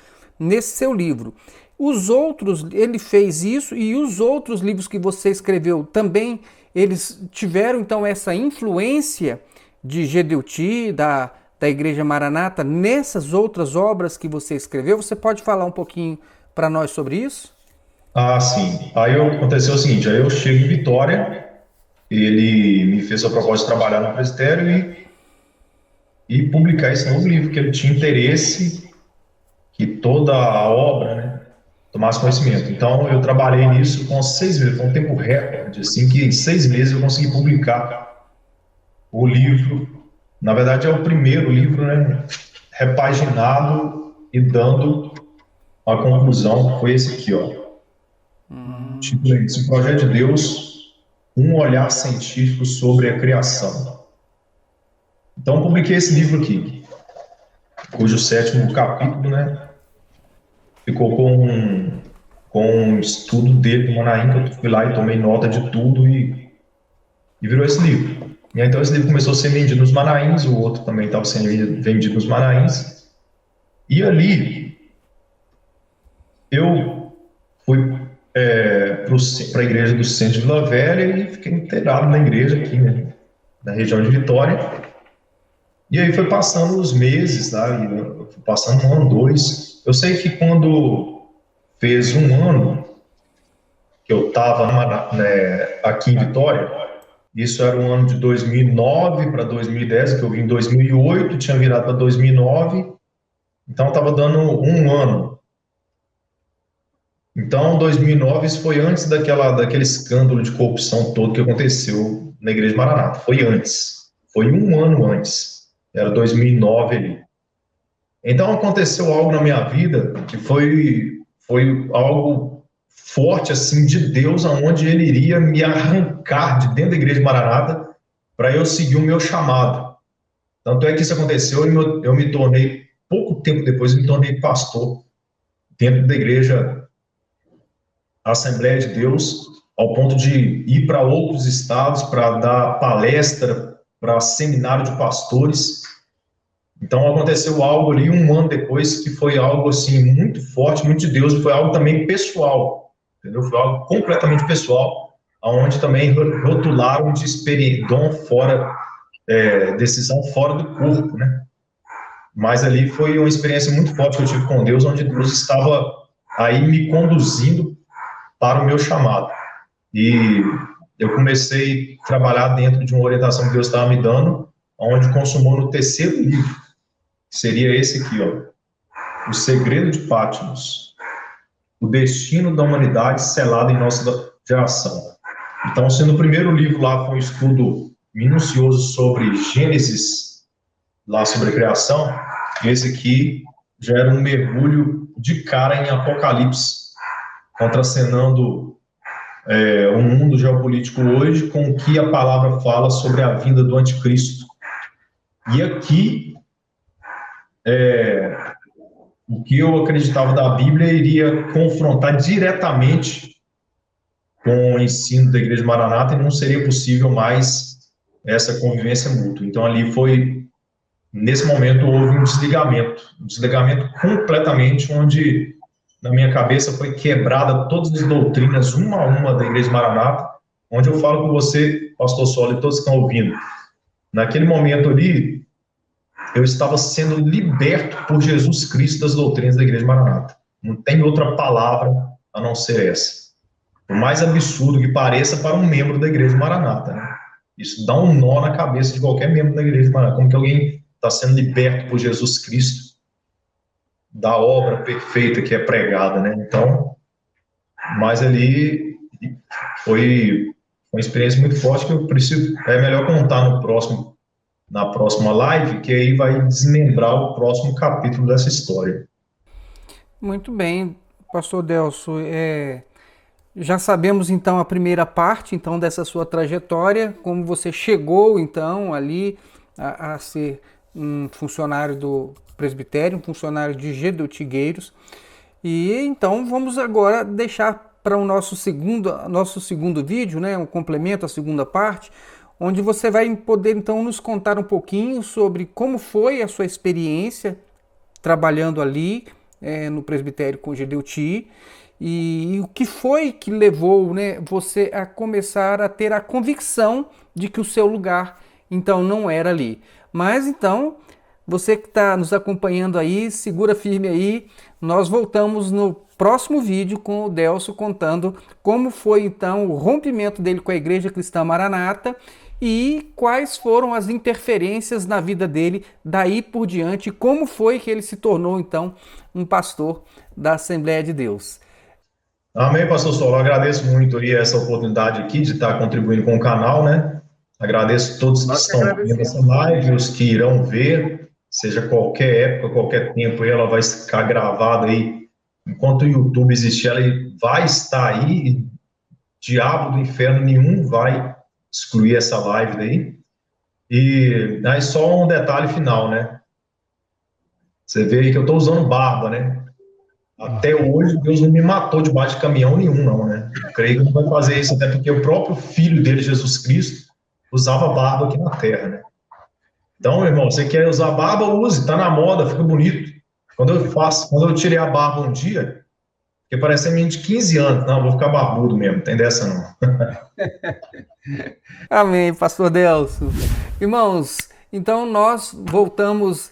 nesse seu livro. Os outros, ele fez isso, e os outros livros que você escreveu também, eles tiveram então essa influência de Gedeuti, da Igreja Maranata, nessas outras obras que você escreveu? Você pode falar um pouquinho para nós sobre isso? Ah, sim. Aí aconteceu o seguinte, aí eu chego em Vitória, ele me fez a proposta de trabalhar no presbitério e publicar esse novo livro, que ele tinha interesse que toda a obra, né, tomasse conhecimento. Então, eu trabalhei nisso com 6 meses, foi um tempo recorde, assim, que em 6 meses eu consegui publicar o livro. Na verdade, é o primeiro livro, né, repaginado e dando a conclusão, que foi esse aqui, ó. O título é esse, O Projeto de Deus, um olhar científico sobre a criação. Então, eu publiquei esse livro aqui, cujo 7º capítulo, né, ficou com um estudo dele do Manaim, que eu fui lá e tomei nota de tudo e virou esse livro. E aí, então esse livro começou a ser vendido nos Manaíns, o outro também estava sendo vendido nos Manaíns. E ali eu fui para a igreja do centro de Vila Velha e fiquei inteirado na igreja aqui, né, na região de Vitória. E aí foi passando os meses, tá? E eu fui passando 1 ano, 2. Eu sei que quando fez 1 ano que eu estava aqui em Vitória, isso era o ano de 2009 para 2010, que eu vim em 2008, tinha virado para 2009, então estava dando 1 ano. Então, 2009, isso foi antes daquele escândalo de corrupção todo que aconteceu na Igreja Maranata. Foi antes. Foi 1 ano antes. Era 2009 ali. Então, aconteceu algo na minha vida que foi algo forte, assim, de Deus, aonde Ele iria me arrancar de dentro da Igreja Maranata para eu seguir o meu chamado. Tanto é que isso aconteceu e eu me tornei, pouco tempo depois, me tornei pastor dentro da Igreja Assembleia de Deus, ao ponto de ir para outros estados para dar palestra, para seminário de pastores. Então aconteceu algo ali 1 ano depois que foi algo assim muito forte, muito de Deus, e foi algo também pessoal, entendeu? Foi algo completamente pessoal, aonde também rotularam de dom fora, decisão fora do corpo, né? Mas ali foi uma experiência muito forte que eu tive com Deus, onde Deus estava aí me conduzindo para o meu chamado. E eu comecei a trabalhar dentro de uma orientação que Deus estava me dando, onde consumou no 3º livro, que seria esse aqui, ó, O Segredo de Patmos, o destino da humanidade selado em nossa geração. Então, sendo o primeiro livro lá foi um estudo minucioso sobre Gênesis, lá sobre a criação, esse aqui já era um mergulho de cara em Apocalipse, contracenando o mundo geopolítico hoje com o que a palavra fala sobre a vinda do anticristo. E aqui, o que eu acreditava da Bíblia iria confrontar diretamente com o ensino da Igreja Maranata e não seria possível mais essa convivência mútua. Então, ali foi, nesse momento, houve um desligamento completamente, onde na minha cabeça foi quebrada todas as doutrinas, uma a uma, da Igreja Maranata, onde eu falo com você, pastor Solo, e todos que estão ouvindo. Naquele momento ali, eu estava sendo liberto por Jesus Cristo das doutrinas da Igreja Maranata. Não tem outra palavra a não ser essa. Por mais absurdo que pareça para um membro da Igreja Maranata, né? Isso dá um nó na cabeça de qualquer membro da Igreja Maranata. Como que alguém está sendo liberto por Jesus Cristo da obra perfeita que é pregada, né? Então, mas ali foi uma experiência muito forte que eu preciso, é melhor contar na próxima live, que aí vai desmembrar o próximo capítulo dessa história. Muito bem, pastor Delso, já sabemos então a primeira parte então dessa sua trajetória, como você chegou então ali a ser um funcionário do presbitério, um funcionário de Gedutigueiros. E então vamos agora deixar para o nosso segundo vídeo, né, um complemento à segunda parte, onde você vai poder então nos contar um pouquinho sobre como foi a sua experiência trabalhando ali no presbitério com Gedeuti, e o que foi que levou, né, você a começar a ter a convicção de que o seu lugar, então, não era ali. Mas, então, você que está nos acompanhando aí, segura firme aí, nós voltamos no próximo vídeo com o Delso contando como foi, então, o rompimento dele com a Igreja Cristã Maranata e quais foram as interferências na vida dele daí por diante, como foi que ele se tornou, então, um pastor da Assembleia de Deus. Amém, pastor Saulo. Agradeço muito aí essa oportunidade aqui de estar contribuindo com o canal, né? Agradeço a todos que estão vendo essa live, os que irão ver, seja qualquer época, qualquer tempo, ela vai ficar gravada aí. Enquanto o YouTube existir, ela vai estar aí, e diabo do inferno nenhum vai excluir essa live daí. E aí só um detalhe final, né? Você vê aí que eu estou usando barba, né? Até hoje, Deus não me matou debaixo de caminhão nenhum, não, né? Eu creio que não vai fazer isso, até porque o próprio Filho dele, Jesus Cristo, usava barba aqui na Terra, né? Então, meu irmão, você quer usar barba, use, tá na moda, fica bonito. Quando eu tirei a barba um dia, porque parece menino de 15 anos, não, vou ficar barbudo mesmo, tem dessa não. Amém, pastor Delso. Irmãos, então nós voltamos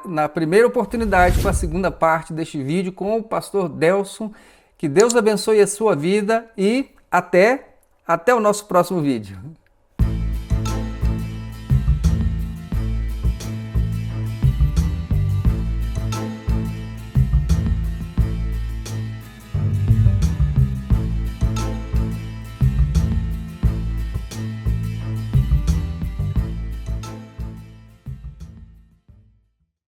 na primeira oportunidade para a segunda parte deste vídeo com o pastor Delso. Que Deus abençoe a sua vida e até o nosso próximo vídeo.